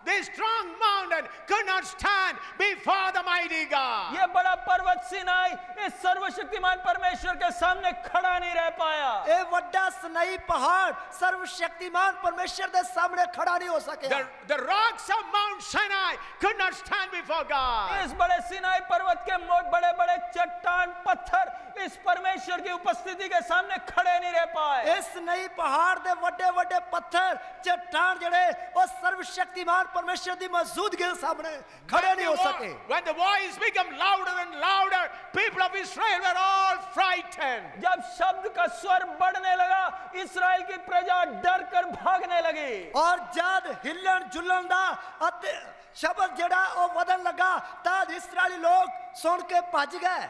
This strong mountain could not stand before the mighty God. ये बड़ा पर्वत सिनाई इस सर्वशक्तिमान परमेश्वर के सामने खड़ा नहीं रह पाया। ਇਹ ਵੱਡਾ ਸਨਈ ਪਹਾੜ ਸਰਵਸ਼ਕਤੀਮਾਨ ਪਰਮੇਸ਼ਰ ਦੇ ਸਾਹਮਣੇ ਖੜਾ ਨਹੀਂ ਹੋ ਸਕਿਆ। The rocks of Mount Sinai could not stand before God. इस बड़े सिनाई पर्वत के बड़े बड़े चट्टान पत्थर इस परमेश्वर की उपस्थिति के सामने खड़े नहीं रह पाए। ਇਸ ਸਨਈ ਪਹਾੜ ਦੇ ਵੱਡੇ ਵੱਡੇ ਪੱਥਰ ਚਟਾਨ ਜਿਹੜੇ ਉਹ ਸਰਵਸ਼ਕਤੀਮਾਨ ਪਰਮੇਸ਼ਰ ਦੀ ਮੌਜੂਦਗੀ ਦੇ ਸਾਹਮਣੇ ਖੜੇ ਨਹੀਂ ਹੋ ਸਕੇ। When the voice became louder and louder, people of Israel were all frightened. जब शब्द का स्वर बढ़ने लगा, इस्राएल की प्रजा डर कर भागने लगी। ਔਰ ਜਦ ਹਿੱਲਣ ਜੁਲਣ ਦਾ ਅਤੇ ਸ਼ਬਦ ਜਿਹੜਾ ਉਹ ਵਧਣ ਲੱਗਾ ਤਦ ਇਸਰਾਇਲੀ ਲੋਕ ਸੁਣ ਕੇ ਭੱਜ ਗਏ।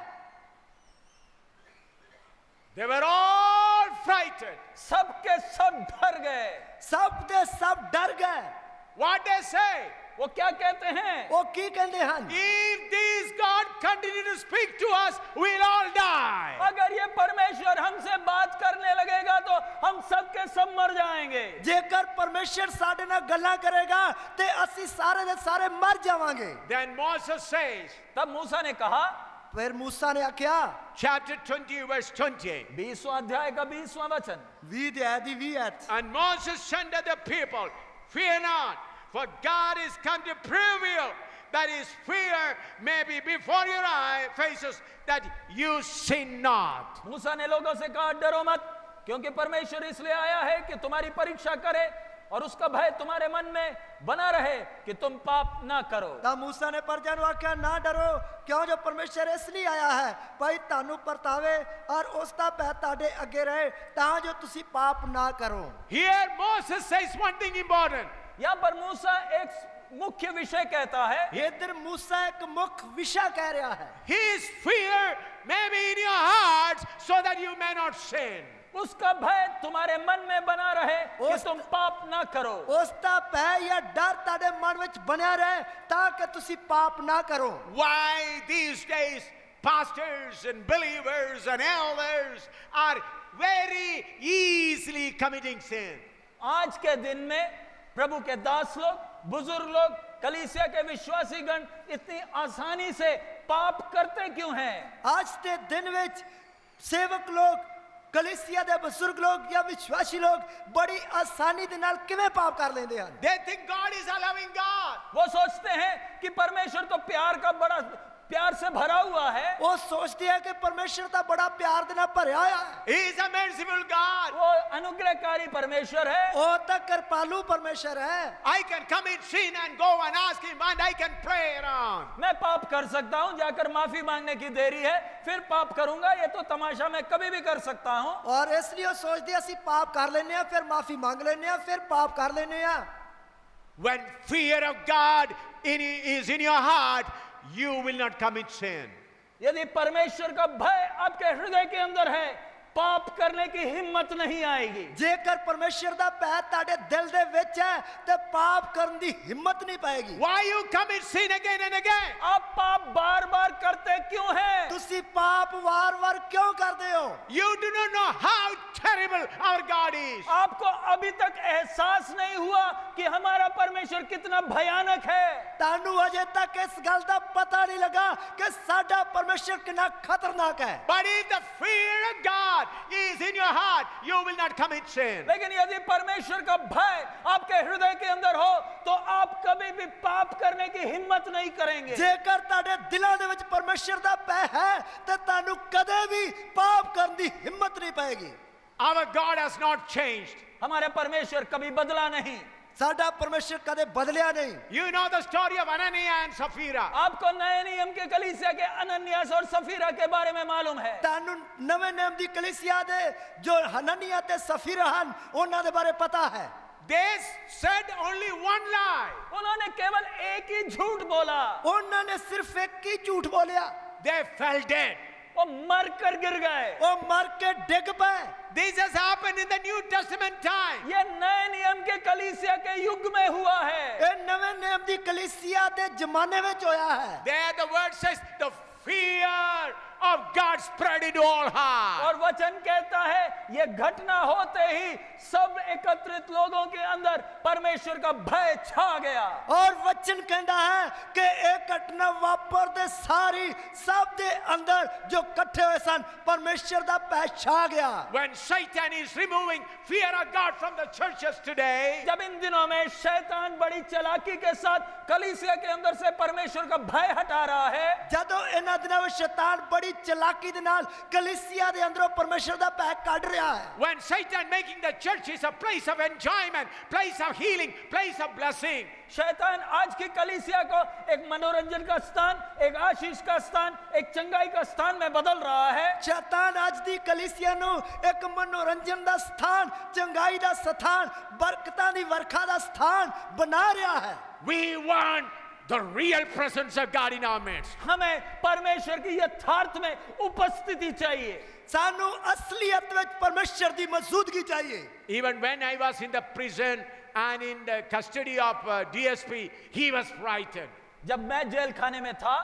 They were all frightened. सब के सब डर गए। ਸਭ ਦੇ ਸਭ ਡਰ ਗਏ। What they say? वो क्या कहते हैं? ਉਹ ਕੀ ਕਹਿੰਦੇ ਹਨ? If this God continue to speak to us, we'll all die. अगर ये परमेश्वर हमसे बात करने लगेगा तो हम सब के सब मर जाएंगे। ਜੇਕਰ ਪਰਮੇਸ਼ਰ ਸਾਡੇ ਨਾਲ ਗੱਲਾਂ ਕਰੇਗਾ ਤੇ ਅਸੀਂ ਸਾਰੇ ਦੇ ਸਾਰੇ ਮਰ ਜਾਵਾਂਗੇ। Then Moses says, तब मूसा ने कहा, ਫਿਰ मूसा ਨੇ ਆਖਿਆ chapter 20, verse 20. 20वां अध्याय का 20वां वचन। 20 ਅਧਿਆਇ ਦੀ 20 ਐਤ। And Moses said to the people, fear not, for God is come to prevail, that his fear may be before your faces, that you sin not. मूसा ने लोगों से कहा, डरो मत, क्योंकि परमेश्वर इसलिए आया है कि तुम्हारी परीक्षा करे, और उसका भय तुम्हारे मन में बना रहे कि तुम पाप ना करो। ਤਾਂ ਮੂਸਾ ਨੇ ਪਰਜਾ ਨੂੰ ਆਖਿਆ ਨਾ ਡਰੋ ਕਿਉਂ ਜੋ ਪਰਮੇਸ਼ਰ ਇਸ ਲਈ ਆਇਆ ਹੈ ਭਾਈ ਤੁਹਾਨੂੰ ਪਰਤਾਵੇ ਔਰ ਉਸ ਦਾ ਭੈ ਤੁਹਾਡੇ ਅੱਗੇ ਰਹੇ ਤਾਂ ਜੋ ਤੁਸੀਂ ਪਾਪ ਨਾ ਕਰੋ। Here Moses says one thing important. यहाँ पर मूसा एक मुख्य विषय कहता है। ਇਧਰ ਮੂਸਾ ਇੱਕ ਮੁੱਖ ਵਿਸ਼ਾ ਕਹਿ ਰਿਹਾ ਹੈ। His fear may be in your hearts so that you may not sin. उसका भय तुम्हारे मन में बना रहे कि तुम पाप ना करो। ਉਸ ਦਾ ਭੈ ਜਾਂ ਡਰ ਤੁਹਾਡੇ ਮਨ ਵਿੱਚ ਬਣਿਆ ਰਹੇ ਤਾਂ ਕਿ ਤੁਸੀਂ ਪਾਪ ਨਾ ਕਰੋ। Why these days pastors and believers and elders are very easily committing sin? आज के दिन में प्रभु के दास लोग, बुजुर्ग लोग, कलीसिया के विश्वासी गण इतनी आसानी से पाप करते क्यों हैं? ਅੱਜ ਦੇ ਦਿਨ ਵਿੱਚ ਸੇਵਕ ਲੋਕ ਕਲੀਸਿਆ ਦੇ ਬਜ਼ੁਰਗ ਲੋਕ ਜਾਂ ਵਿਸ਼ਵਾਸੀ ਲੋਕ ਬੜੀ ਆਸਾਨੀ ਦੇ ਨਾਲ ਕਿਵੇਂ ਪਾਪ ਕਰ ਲੈਂਦੇ ਹਨ? They think God is a loving God. वो सोचते हैं कि परमेश्वर तो प्यार से भरा हुआ है। ਉਹ ਸੋਚਦੇ ਆ ਕਿ ਪਰਮੇਸ਼ਰ ਤਾਂ ਬੜਾ ਪਿਆਰ ਦੇ ਨਾਲ ਭਰਿਆ ਹੋਇਆ ਹੈ। He is a merciful God. वो अनुग्रहकारी परमेश्वर है। ਉਹ ਤਾਂ ਕਿਰਪਾਲੂ ਪਰਮੇਸ਼ਰ ਹੈ। I can commit sin and go and ask him and I can pray around. मैं पाप कर सकता हूं, जाकर माफी मांगने की देरी है, फिर पाप करूंगा, ये तो तमाशा मैं कभी भी कर सकता हूं। ਔਰ ਇਸ ਲਈ ਉਹ ਸੋਚਦੇ ਆ ਅਸੀਂ ਪਾਪ ਕਰ ਲੈਨੇ ਆ ਫਿਰ ਮਾਫੀ ਮੰਗ ਲੈਨੇ ਆ ਫਿਰ ਪਾਪ ਕਰ ਲੈਨੇ ਆ। When fear of God is in your heart, you will not commit sin. यदि परमेश्वर का भय आपके हृदय के अंदर है, पाप करने की हिम्मत नहीं आएगी। ਜੇਕਰ ਪਰਮੇਸ਼ਰ ਦਾ ਭੈ ਤੁਹਾਡੇ ਦਿਲ ਦੇ ਵਿੱਚ ਹੈ ਤੇ ਪਾਪ ਕਰਨ ਦੀ ਹਿੰਮਤ ਨਹੀਂ ਪਾਏਗੀ। Why you commit sin again and again? आप पाप बार बार करते क्यों हैं? ਤੁਸੀਂ ਪਾਪ ਵਾਰ-ਵਾਰ ਕਿਉਂ ਕਰਦੇ ਹੋ? You do not know how terrible our God is. आपको अभी तक एहसास नहीं हुआ कि हमारा परमेश्वर कितना भयानक है। ਤੁਹਾਨੂੰ ਅਜੇ ਤੱਕ ਇਸ ਗੱਲ ਦਾ ਪਤਾ ਨਹੀਂ ਲੱਗਾ ਕਿ ਸਾਡਾ ਪਰਮੇਸ਼ਰ ਕਿੰਨਾ ਖਤਰਨਾਕ ਹੈ। But if the fear of God is in your heart, you will not commit sin. लेकिन यदि परमेश्वर का भय आपके हृदय के अंदर हो तो आप कभी भी पाप करने की हिम्मत नहीं करेंगे। ਜੇਕਰ ਤੁਹਾਡੇ ਦਿਲਾਂ ਦੇ ਵਿੱਚ ਪਰਮੇਸ਼ਰ ਦਾ ਭੈ ਹੈ ਤੇ ਤੁਹਾਨੂੰ ਕਦੇ ਵੀ ਪਾਪ ਕਰਨ ਦੀ ਹਿੰਮਤ ਨਹੀਂ ਪਏਗੀ। Our God has not changed. हमारे परमेश्वर कभी बदला नहीं। ਸਾਡਾ ਪਰਮੇਸ਼ਰ ਕਦੇ ਬਦਲਿਆ ਨਹੀਂ। You know the story of Ananias and Sapphira. आपको नए नियम के कलीसिया के अनन्यास और सफीरा के बारे में मालूम है। ਤੁਹਾਨੂੰ ਨਵੇਂ ਨਿਯਮ ਦੀ ਕਲੀਸਿया ਦੇ ਜੋ ਹਨਨੀਆ ਤੇ ਸਫੀਰਾ ਹਨ ਉਹਨਾਂ ਦੇ ਬਾਰੇ ਪਤਾ ਹੈ। They said only one lie. उन्होंने केवल एक ही झूठ बोला। ਉਹਨਾਂ ਨੇ ਸਿਰਫ ਇੱਕ ਹੀ ਝੂਠ ਬੋਲਿਆ। They fell dead. वो मर कर गिर गए। ਉਹ ਮਰ ਕੇ ਡਿੱਗ ਪਏ। This has happened in the New Testament time. ये नए नियम के कलीसिया के युग में हुआ है। ਇਹ ਨਵੇਂ ਨਿਯਮ ਦੀ ਕਲੀਸਿया ਦੇ ਜ਼ਮਾਨੇ ਵਿੱਚ ਹੋਇਆ ਹੈ। There the word says the fear of God spread into all hearts. और वचन कहता है ये घटना होते ही सब एकत्रित लोगों के अंदर परमेश्वर का भय छा गया। और वचन कहता है कि एक घटना वापरते सारी सब दे अंदर जो इकट्ठे हुए सन परमेश्वर दा भय छा गया। When Satan is removing fear of God from the churches today, जब इन दिनों में शैतान बड़ी चालाकी के साथ कलीसिया के अंदर से परमेश्वर का भय हटा रहा है, ਜਦੋਂ ਇਹਨਾਂ ਦਿਨਾਂ ਵਿੱਚ ਸ਼ੈਤਾਨ ਬੜੀ ਚਲਾਕੀ ਦੇ ਨਾਲ ਕਲੀਸਿया ਦੇ ਅੰਦਰੋਂ ਪਰਮੇਸ਼ਰ ਦਾ ਭੈ ਕੱਢ ਰਿਹਾ ਹੈ। when Satan making the churches a place of enjoyment, place of healing, place of blessing, शैतान आज की कलीसिया को एक मनोरंजन का स्थान, एक आशीष का स्थान, एक चंगाई का स्थान में बदल रहा है। ਸ਼ੈਤਾਨ ਅੱਜ ਦੀ ਕਲੀਸਿया ਨੂੰ ਇੱਕ ਮਨੋਰੰਜਨ ਦਾ ਸਥਾਨ, ਚੰਗਾਈ ਦਾ ਸਥਾਨ, ਬਰਕਤਾਂ ਦੀ ਵਰਖਾ ਦਾ ਸਥਾਨ ਬਣਾ ਰਿਹਾ ਹੈ। we want the real presence of God in our midst. हमें परमेश्वर की यथार्थ में उपस्थिति चाहिए। ਸਾਨੂੰ ਅਸਲੀਅਤ ਵਿੱਚ ਪਰਮੇਸ਼ਰ ਦੀ ਮੌਜੂਦਗੀ ਚਾਹੀਏ। Even when I was in the prison and in the custody of DSP, he was frightened. जब मैं जेल खाने में था,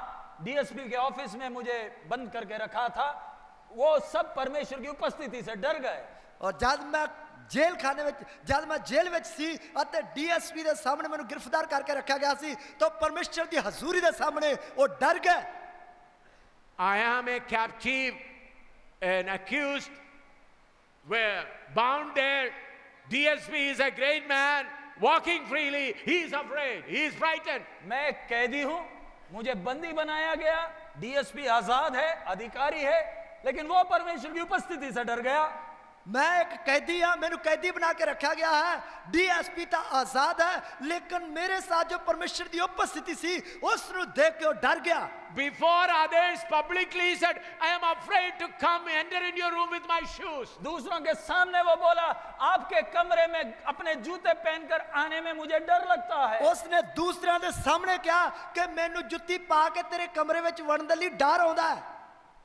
डीएसपी के ऑफिस में मुझे बंद करके रखा था, वो सब परमेश्वर की उपस्थिति से डर गए। और जब मैं जेल खाने में जब मैं जेल ਵਿੱਚ ਸੀ ਅਤੇ ਡੀਐਸਪੀ ਦੇ ਸਾਹਮਣੇ ਮੈਨੂੰ ਗ੍ਰਿਫਤਾਰ ਕਰਕੇ ਰੱਖਿਆ ਗਿਆ ਸੀ ਤਾਂ ਪਰਮੇਸ਼ਰ ਦੀ ਹਜ਼ੂਰੀ ਦੇ ਸਾਹਮਣੇ ਉਹ ਡਰ ਗਏ। I am a captive and accused. We're bound there. DSP is a great man, walking freely. He is afraid. He is frightened. मैं एक कैदी हूं, मुझे बंदी बनाया गया, डीएसपी आजाद है, अधिकारी है, लेकिन वो परमेश्वर की उपस्थिति से डर गया। मैं एक कैदी हाँ, मैंने कैदी बना के रखा गया है, डीएसपी तो आजाद है, लेकिन मेरे साथ जो परमेश्वर की उपस्थिति सी उसनु देख के वो डर गया। Before others publicly he said, I am afraid to come enter in your room with my shoes. दूसरों के सामने वो बोला, आपके कमरे में अपने जूते पहनकर आने में मुझे डर लगता है। उसने दूसरों के सामने क्या कि मैनू जुत्ती पा के तेरे कमरे विच वड़न दे लई डर आउंदा है।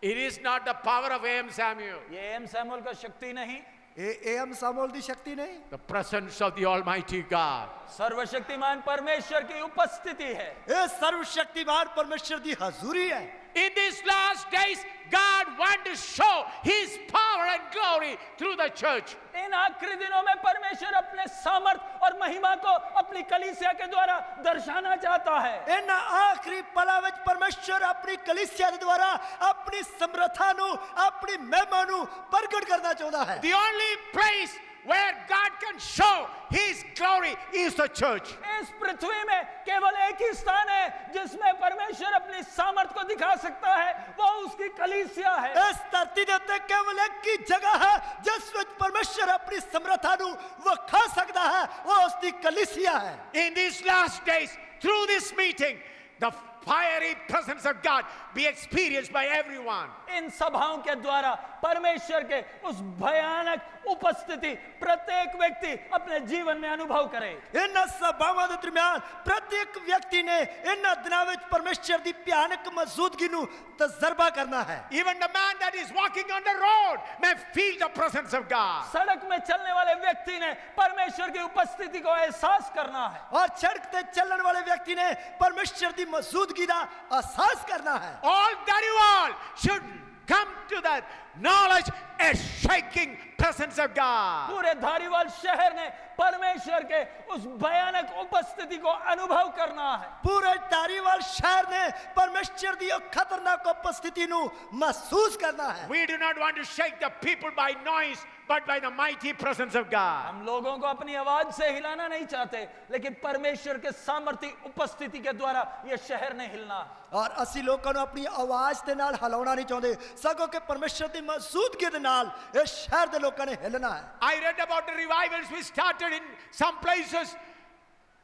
It is not the power of A.M. Samuel. ये एम सैमुअल का शक्ति नहीं, एम सामुएल दी शक्ति नहीं, The presence of the Almighty God. सर्वशक्तिमान परमेश्वर की उपस्थिति है। ये सर्वशक्तिमान परमेश्वर दी हजूरी है। In these last days, God wants to show His power and glory through the church. इन आखिरी दिनों में परमेश्वर अपने सामर्थ और महिमा को अपनी कलीसिया के द्वारा दर्शाना चाहता है। इन आखिरी पला विच परमेश्वर अपनी कलीसिया के द्वारा अपनी समर्था नु अपनी महिमा नु प्रगट करना चाहता है। The only place where God can show His glory is the church. इस पृथ्वी में केवल एक ही स्थान है जिसमें परमेश्वर अपनी सामर्थ को दिखा सकता है, वो उसकी कलीसिया है। इस धरती दे उत्ते केवल एक ही जगह है जिस विच परमेश्वर अपनी समर्था नु वखा सकता है, वो उसकी कलीसिया है। In these last days, through this meeting, the fiery presence of God be experienced by everyone. इन सभाओं के द्वारा परमेश्वर के उस भयानक उपस्थिति प्रत्येक व्यक्ति अपने जीवन में अनुभव करे। इन सभावां दे दरमियान प्रत्येक व्यक्ति ने इन दिनां विच परमेश्वर दी भयानक मौजूदगी नु तजर्बा करना है। Even the man that is walking on the road may feel the presence of God. सड़क में चलने वाले व्यक्ति ने परमेश्वर की उपस्थिति को एहसास करना है। और सड़क ते चलने वाले व्यक्ति ने परमेश्वर दी मौजूदगी दा एहसास करना है। All very well should come to that knowledge, a shaking presence of God. पूरे धारीवाल शहर ने परमेश्वर के उस भयानक उपस्थिति को अनुभव करना है। पूरे धारीवाल शहर ने परमेश्वर दी खतरनाक उपस्थिति नु महसूस करना है। We do not want to shake the people by noise, but by the mighty presence of God. हम लोगों को अपनी आवाज से हिलाना नहीं चाहते, लेकिन परमेश्वर के सामर्थ्य उपस्थिति के द्वारा यह शहर ने हिलना है। और असी लोगों को अपनी आवाज दे नाल हिलाउना नहीं चाहते, सगों के परमेश्वर दी मौजूदगी दे नाल इस शहर दे लोगों ने हिलना है। I read about the revivals we started in some places.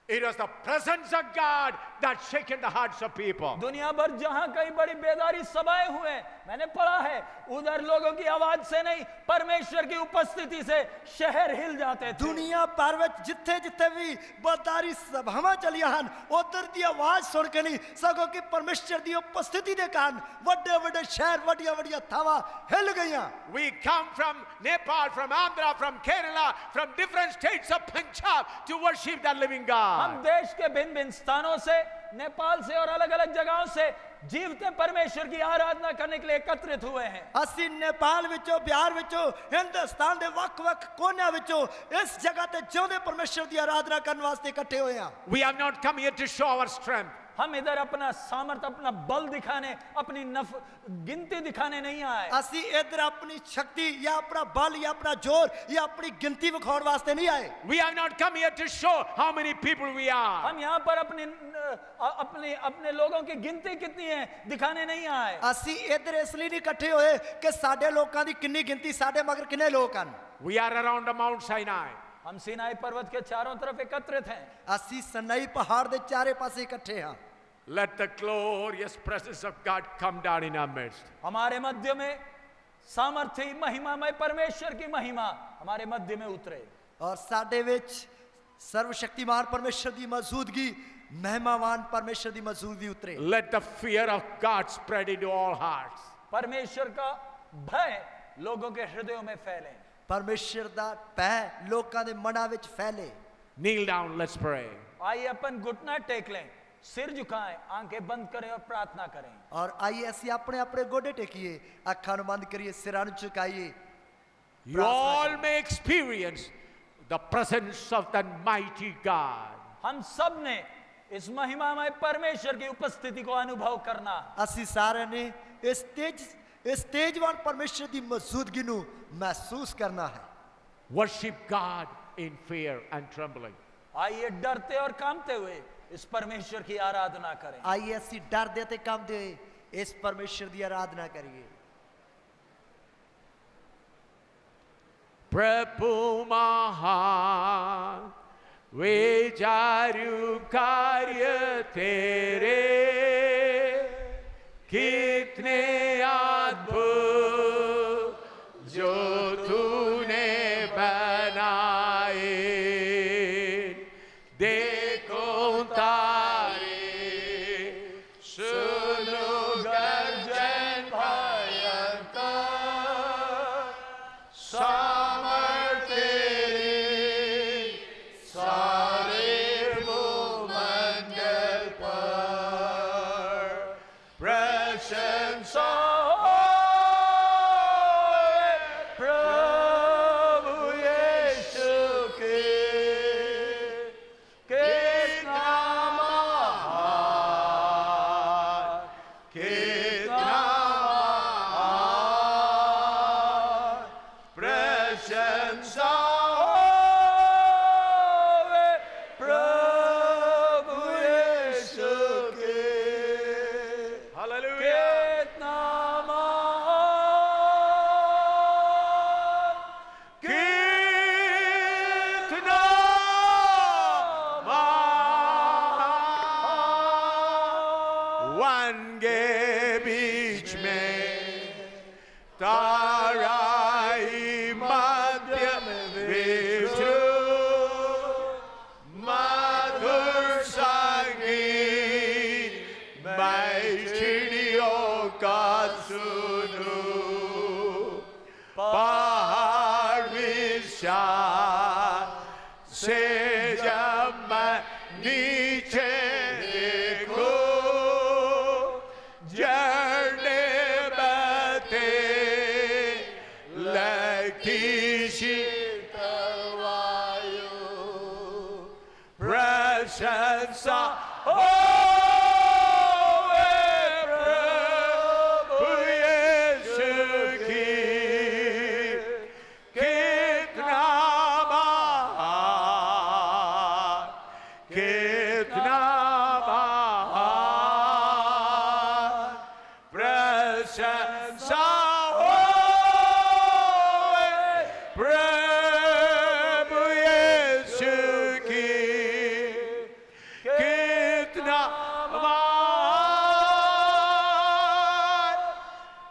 It was the presence of God that shaken the hearts of people. दुनिया भर जहां कई बड़ी बेदारी सभाएं हुए, मैंने पढ़ा है उधर लोगों की आवाज से नहीं, परमेश्वर की उपस्थिति से शहर हिल जाते थे। दुनिया भर विच जिथे जिथे भी बेदारी सभावां चलियां हन, उधर दी आवाज सुन के नहीं, सगों की परमेश्वर दी उपस्थिति दे कारण वड्डे वड्डे शहर वड्डियां वड्डियां थावां हिल गईयां। We come from Nepal, from Andhra, from Kerala, from different states of Punjab to worship the living God. हम देश के भिन्न भिन्न स्थानों से, नेपाल से और अलग अलग जगहों से जीवते परमेश्वर की आराधना करने के लिए एकत्रित हुए हैं। असी नेपाल विचों, बिहार विचों, हिंदुस्तान दे वख-वख कोनियां विचों इस जगह ते जिउंदे परमेश्वर की आराधना करने वास्ते इकट्ठे होए हैं। We have not come here to show our strength. हम इधर अपना सामर्थ, अपना बल दिखाने, अपनी गिनती दिखाने नहीं आए। असी इधर अपनी शक्ति या अपना बल या अपना जोर या अपनी गिनती विखाउण वास्ते नहीं आए। We have not come here to show how many people we are. हम यहाँ पर अपने लोगों की गिनती कितनी है दिखाने नहीं आए। असी इधर इसलिए नहीं इकट्ठे होए कि साडे लोकां दी किन्नी गिनती, साडे मगर किन्ने लोग हन। We are around the Mount Sinai. हम सिनाई पर्वत के चारों तरफ एकत्रित हैं। असी सनाई पहाड़ दे चारे पासे इकट्ठे हैं। Let the glorious presence of God come down in our midst. हमारे मध्य में सामर्थी महिमामय परमेश्वर की महिमा हमारे मध्य में उतरे और साडे विच सर्वशक्तिमान परमेश्वर दी मौजूदगी, महिमावान परमेश्वर दी मौजूदगी उतरे। Let the fear of God spread into all hearts. परमेश्वर का भय लोगों के हृदयों में फैले। परमेश्वर दा भय लोकां दे मनां विच फैले। Kneel down, let's pray. आइए अपन घुटना टेक लें, सिर झुकाएं, आंखें बंद करें और प्रार्थना करें। और आइए असी अपने अपने गोडे टेकिए, अखां नूं बंद करिए, सिरां नूं झुकाइए। You all may experience the presence of the mighty God. हम सब ने इस महिमामय परमेश्वर की उपस्थिति को अनुभव करना। असी सारे ने इस तेजवान परमेश्वर की मौजूदगी नूं महसूस करना है। Worship God in fear and trembling. आइए डरते और कांपते हुए इस परमेश्वर की आराधना करें। आइए असी डर देते कांपते हुए इस परमेश्वर की आराधना करिए। प्रभु महान विचारु कार्य तेरे, कितने अद्भुत जो तूने बनाए। देखो तारे, सुनो गर्जन भयंकर, सामर्थ तेरे सारे भूमंडल पर। प्रशंसा प्रभु यीशु की, कितना महान, कितना महान। प्रशंसा प्रभु यीशु की, हालेलुया। कितना महान, कितना महान। वन के बीच में ताराई मध्य विष्णु, मधुर संगीत मैं चिड़ियों का सुनूं। पहाड़ विशाल से जब मैं नीचे देखूं, झरने बहते लगती शीतल वायु। प्रशंसा हो प्रभु यीशु की, कितना महान, कितना महान। प्रशंसा हो प्रभु यीशु की, कितना महान,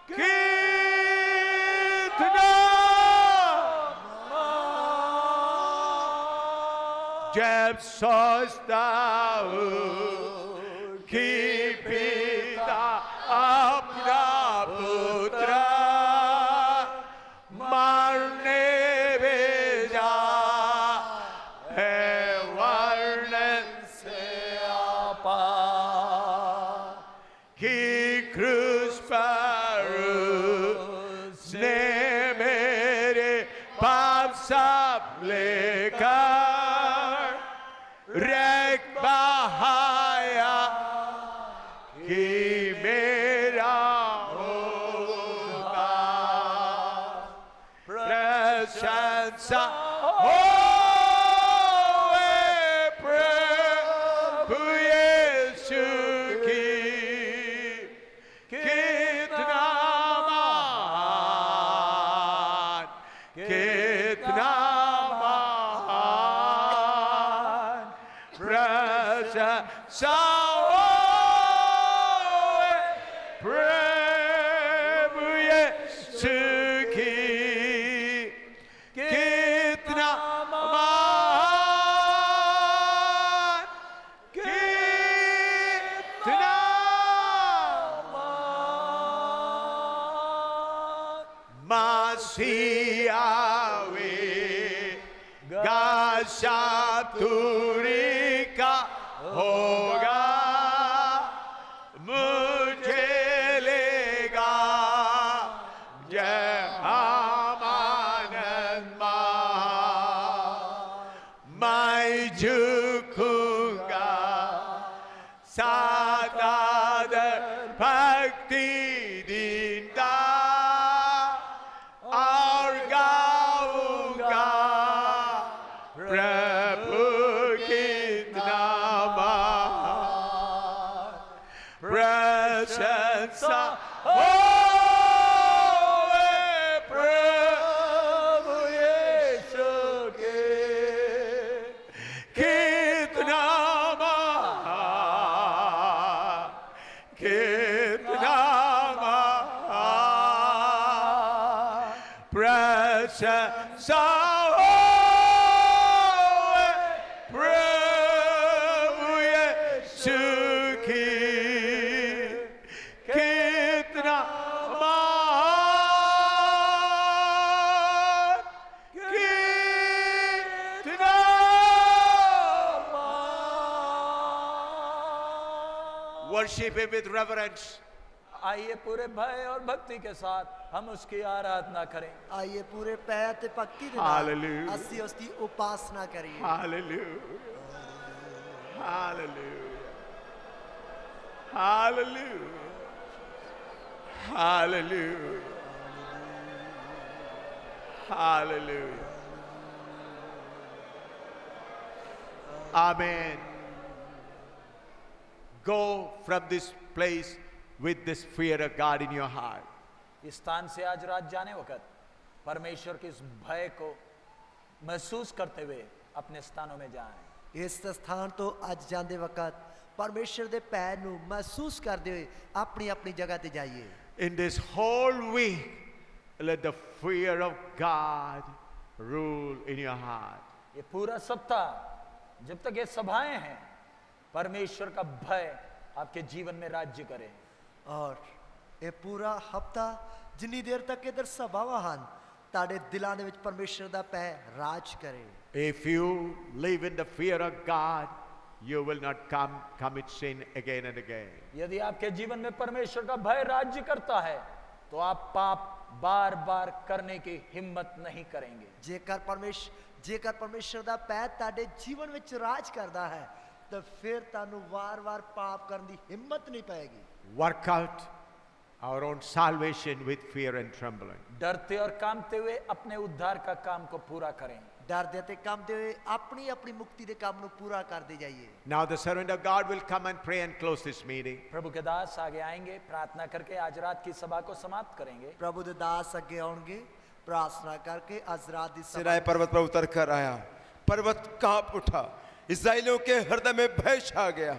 कितना महान। जब सोचता हूँ कि पिता अपना पुत्र मारने भेजा है, वर्णन से अपार। कि क्रूस पर उसने मेरे पाप सब लेकर रख बहाया, कि मेरा होगा। प्रशंसा हो प्रभु यीशु की, कितना महान, कितना महान। प्रशंसा हो प्रभु यीशु की, कितना महान, कितना महान। मसीह आवेगा, शातुरी का होगा, मुझे लेगा जहाँ आनंद महा। मैं झुकूंगा साथ आदर भक्ति दीनता, और गाऊंगा प्रभु कितना महान। प्रशंसा हो प्रभु प्रशंसा हो प्रभु यीशु की, कितना महान, कितना महान। Worship him with reverence. आइए पूरे भय और भक्ति के साथ हम उसकी आराधना करें। आइए पूरे पैर ते भक्ति दे Hallelujah. नाल ਅਸੀਂ ਉਸ ਦੀ ਉਪਾਸਨਾ ਕਰੀਏ। Hallelujah. Hallelujah. Hallelujah. Hallelujah. Hallelujah. Amen. Go from this place with this fear of God in your heart. इस स्थान से आज रात जाने वक्त परमेश्वर के इस भय को महसूस करते हुए अपने स्थानों में जाएं। ਇਸ ਸਥਾਨ ਤੋਂ ਅੱਜ ਜਾਂਦੇ ਵਕਤ ਪਰਮੇਸ਼ਰ ਦੇ ਪੈਰ ਨੂੰ ਮਹਿਸੂਸ ਕਰਦੇ ਹੋਏ ਆਪਣੀ ਆਪਣੀ ਜਗ੍ਹਾ ਤੇ ਜਾਈਏ। In this whole week, let the fear of God rule in your heart. ये पूरा सप्ताह जब तक ये सभाएं हैं परमेश्वर का भय आपके जीवन में राज्य करे। ਔਰ ਇਹ ਪੂਰਾ ਹਫਤਾ ਜਿੰਨੀ ਦੇਰ ਤੱਕ ਇਧਰ ਸਭਾਵਾਂ ਹਨ ਤੁਹਾਡੇ ਦਿਲਾਂ ਦੇ ਵਿੱਚ ਪਰਮੇਸ਼ਰ ਦਾ ਪੈ ਰਾਜ ਕਰੇ। If you live in the fear of God, you will not commit sin again and again. यदि आपके जीवन में परमेश्वर का भय राज्य करता है तो आप पाप बार बार करने की हिम्मत नहीं करेंगे। ਜੇਕਰ ਪਰਮੇਸ਼ਰ ਦਾ ਪੈ ਤੁਹਾਡੇ ਜੀਵਨ ਵਿੱਚ ਰਾਜ ਕਰਦਾ ਹੈ ਤਾਂ ਫਿਰ ਤੁਹਾਨੂੰ ਵਾਰ-ਵਾਰ ਪਾਪ ਕਰਨ ਦੀ ਹਿੰਮਤ ਨਹੀਂ ਪਏਗੀ। Work out our own salvation with fear and trembling. डरते और कांपते हुए अपने उद्धार का काम को पूरा करें। ਡਰਦੇ ਤੇ ਕੰਬਦੇ ਹੋਏ ਆਪਣੀ ਆਪਣੀ ਮੁਕਤੀ ਦੇ ਕੰਮ ਨੂੰ ਪੂਰਾ ਕਰਦੇ ਜਾਈਏ। Now the servant of God will come and pray and close this meeting. प्रभु के दास आगे आएंगे, प्रार्थना करके आज रात की सभा को समाप्त करेंगे। ਪ੍ਰਭੂ ਦੇ ਦਾਸ ਅੱਗੇ ਆਉਣਗੇ प्रार्थना करके आज रात की सिनाई पर्वत पर उतर कर आया, पर्वत कांप उठा, इस्राएलियों के हृदय में भय छा गया।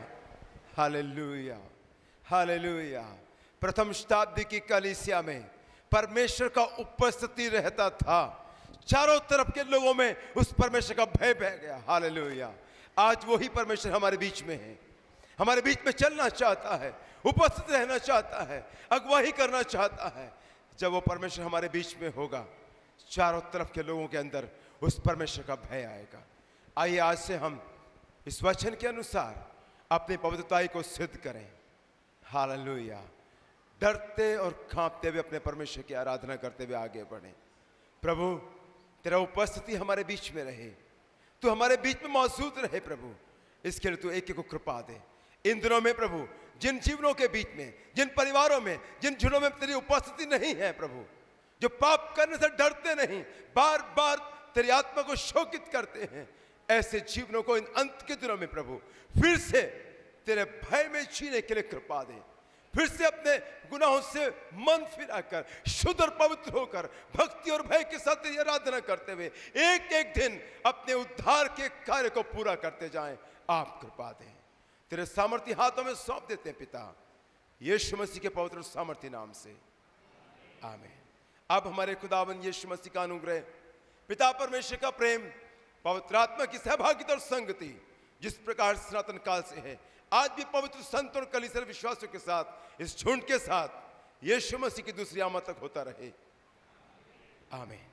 Hallelujah, hallelujah. प्रथम शताब्दी की कलीसिया में परमेश्वर का उपस्थिति रहता था, चारों तरफ के लोगों में उस परमेश्वर का भय बह गया। हालेलुया। आज वही परमेश्वर हमारे बीच में है, हमारे बीच में चलना चाहता है, उपस्थित रहना चाहता है, अगुवाई करना चाहता है। जब वो परमेश्वर हमारे बीच में होगा, चारों तरफ के लोगों के अंदर उस परमेश्वर का भय आएगा। आइए आज से हम इस वचन के अनुसार अपनी पवित्रताई को सिद्ध करें। हालेलुया। डरते और कांपते हुए अपने परमेश्वर की आराधना करते हुए आगे बढ़ें। प्रभु तेरा उपस्थिति हमारे बीच में रहे, तू हमारे बीच में मौजूद रहे प्रभु। इसके लिए तू एक एक को कृपा दे। इन दिनों में प्रभु जिन जीवनों के बीच में, जिन परिवारों में, जिन झुंडों में तेरी उपस्थिति नहीं है प्रभु, जो पाप करने से डरते नहीं, बार बार तेरी आत्मा को शोकित करते हैं, ऐसे जीवनों को इन अंत के दिनों में प्रभु फिर से तेरे भय में जीने के लिए कृपा दे। फिर से अपने गुनाहों से मन फिराकर शुद्ध और पवित्र होकर भक्ति और भय के साथ तेरी आराधना करते हुए एक एक दिन अपने उद्धार के कार्य को पूरा करते जाएं। आप कृपा दें। तेरे सामर्थ्य हाथों में सौंप देते हैं पिता, यीशु मसीह के पवित्र सामर्थ्य नाम से, आमीन। अब हमारे खुदावंद यीशु मसीह का अनुग्रह, पिता परमेश्वर का प्रेम, पवित्र आत्मा की सहभागिता और संगति जिस प्रकार सनातन काल से है, आज भी पवित्र संत और कलीसिया विश्वासियों के साथ, इस झुंड के साथ यीशु मसीह की दूसरी आमद तक होता रहे। आमीन।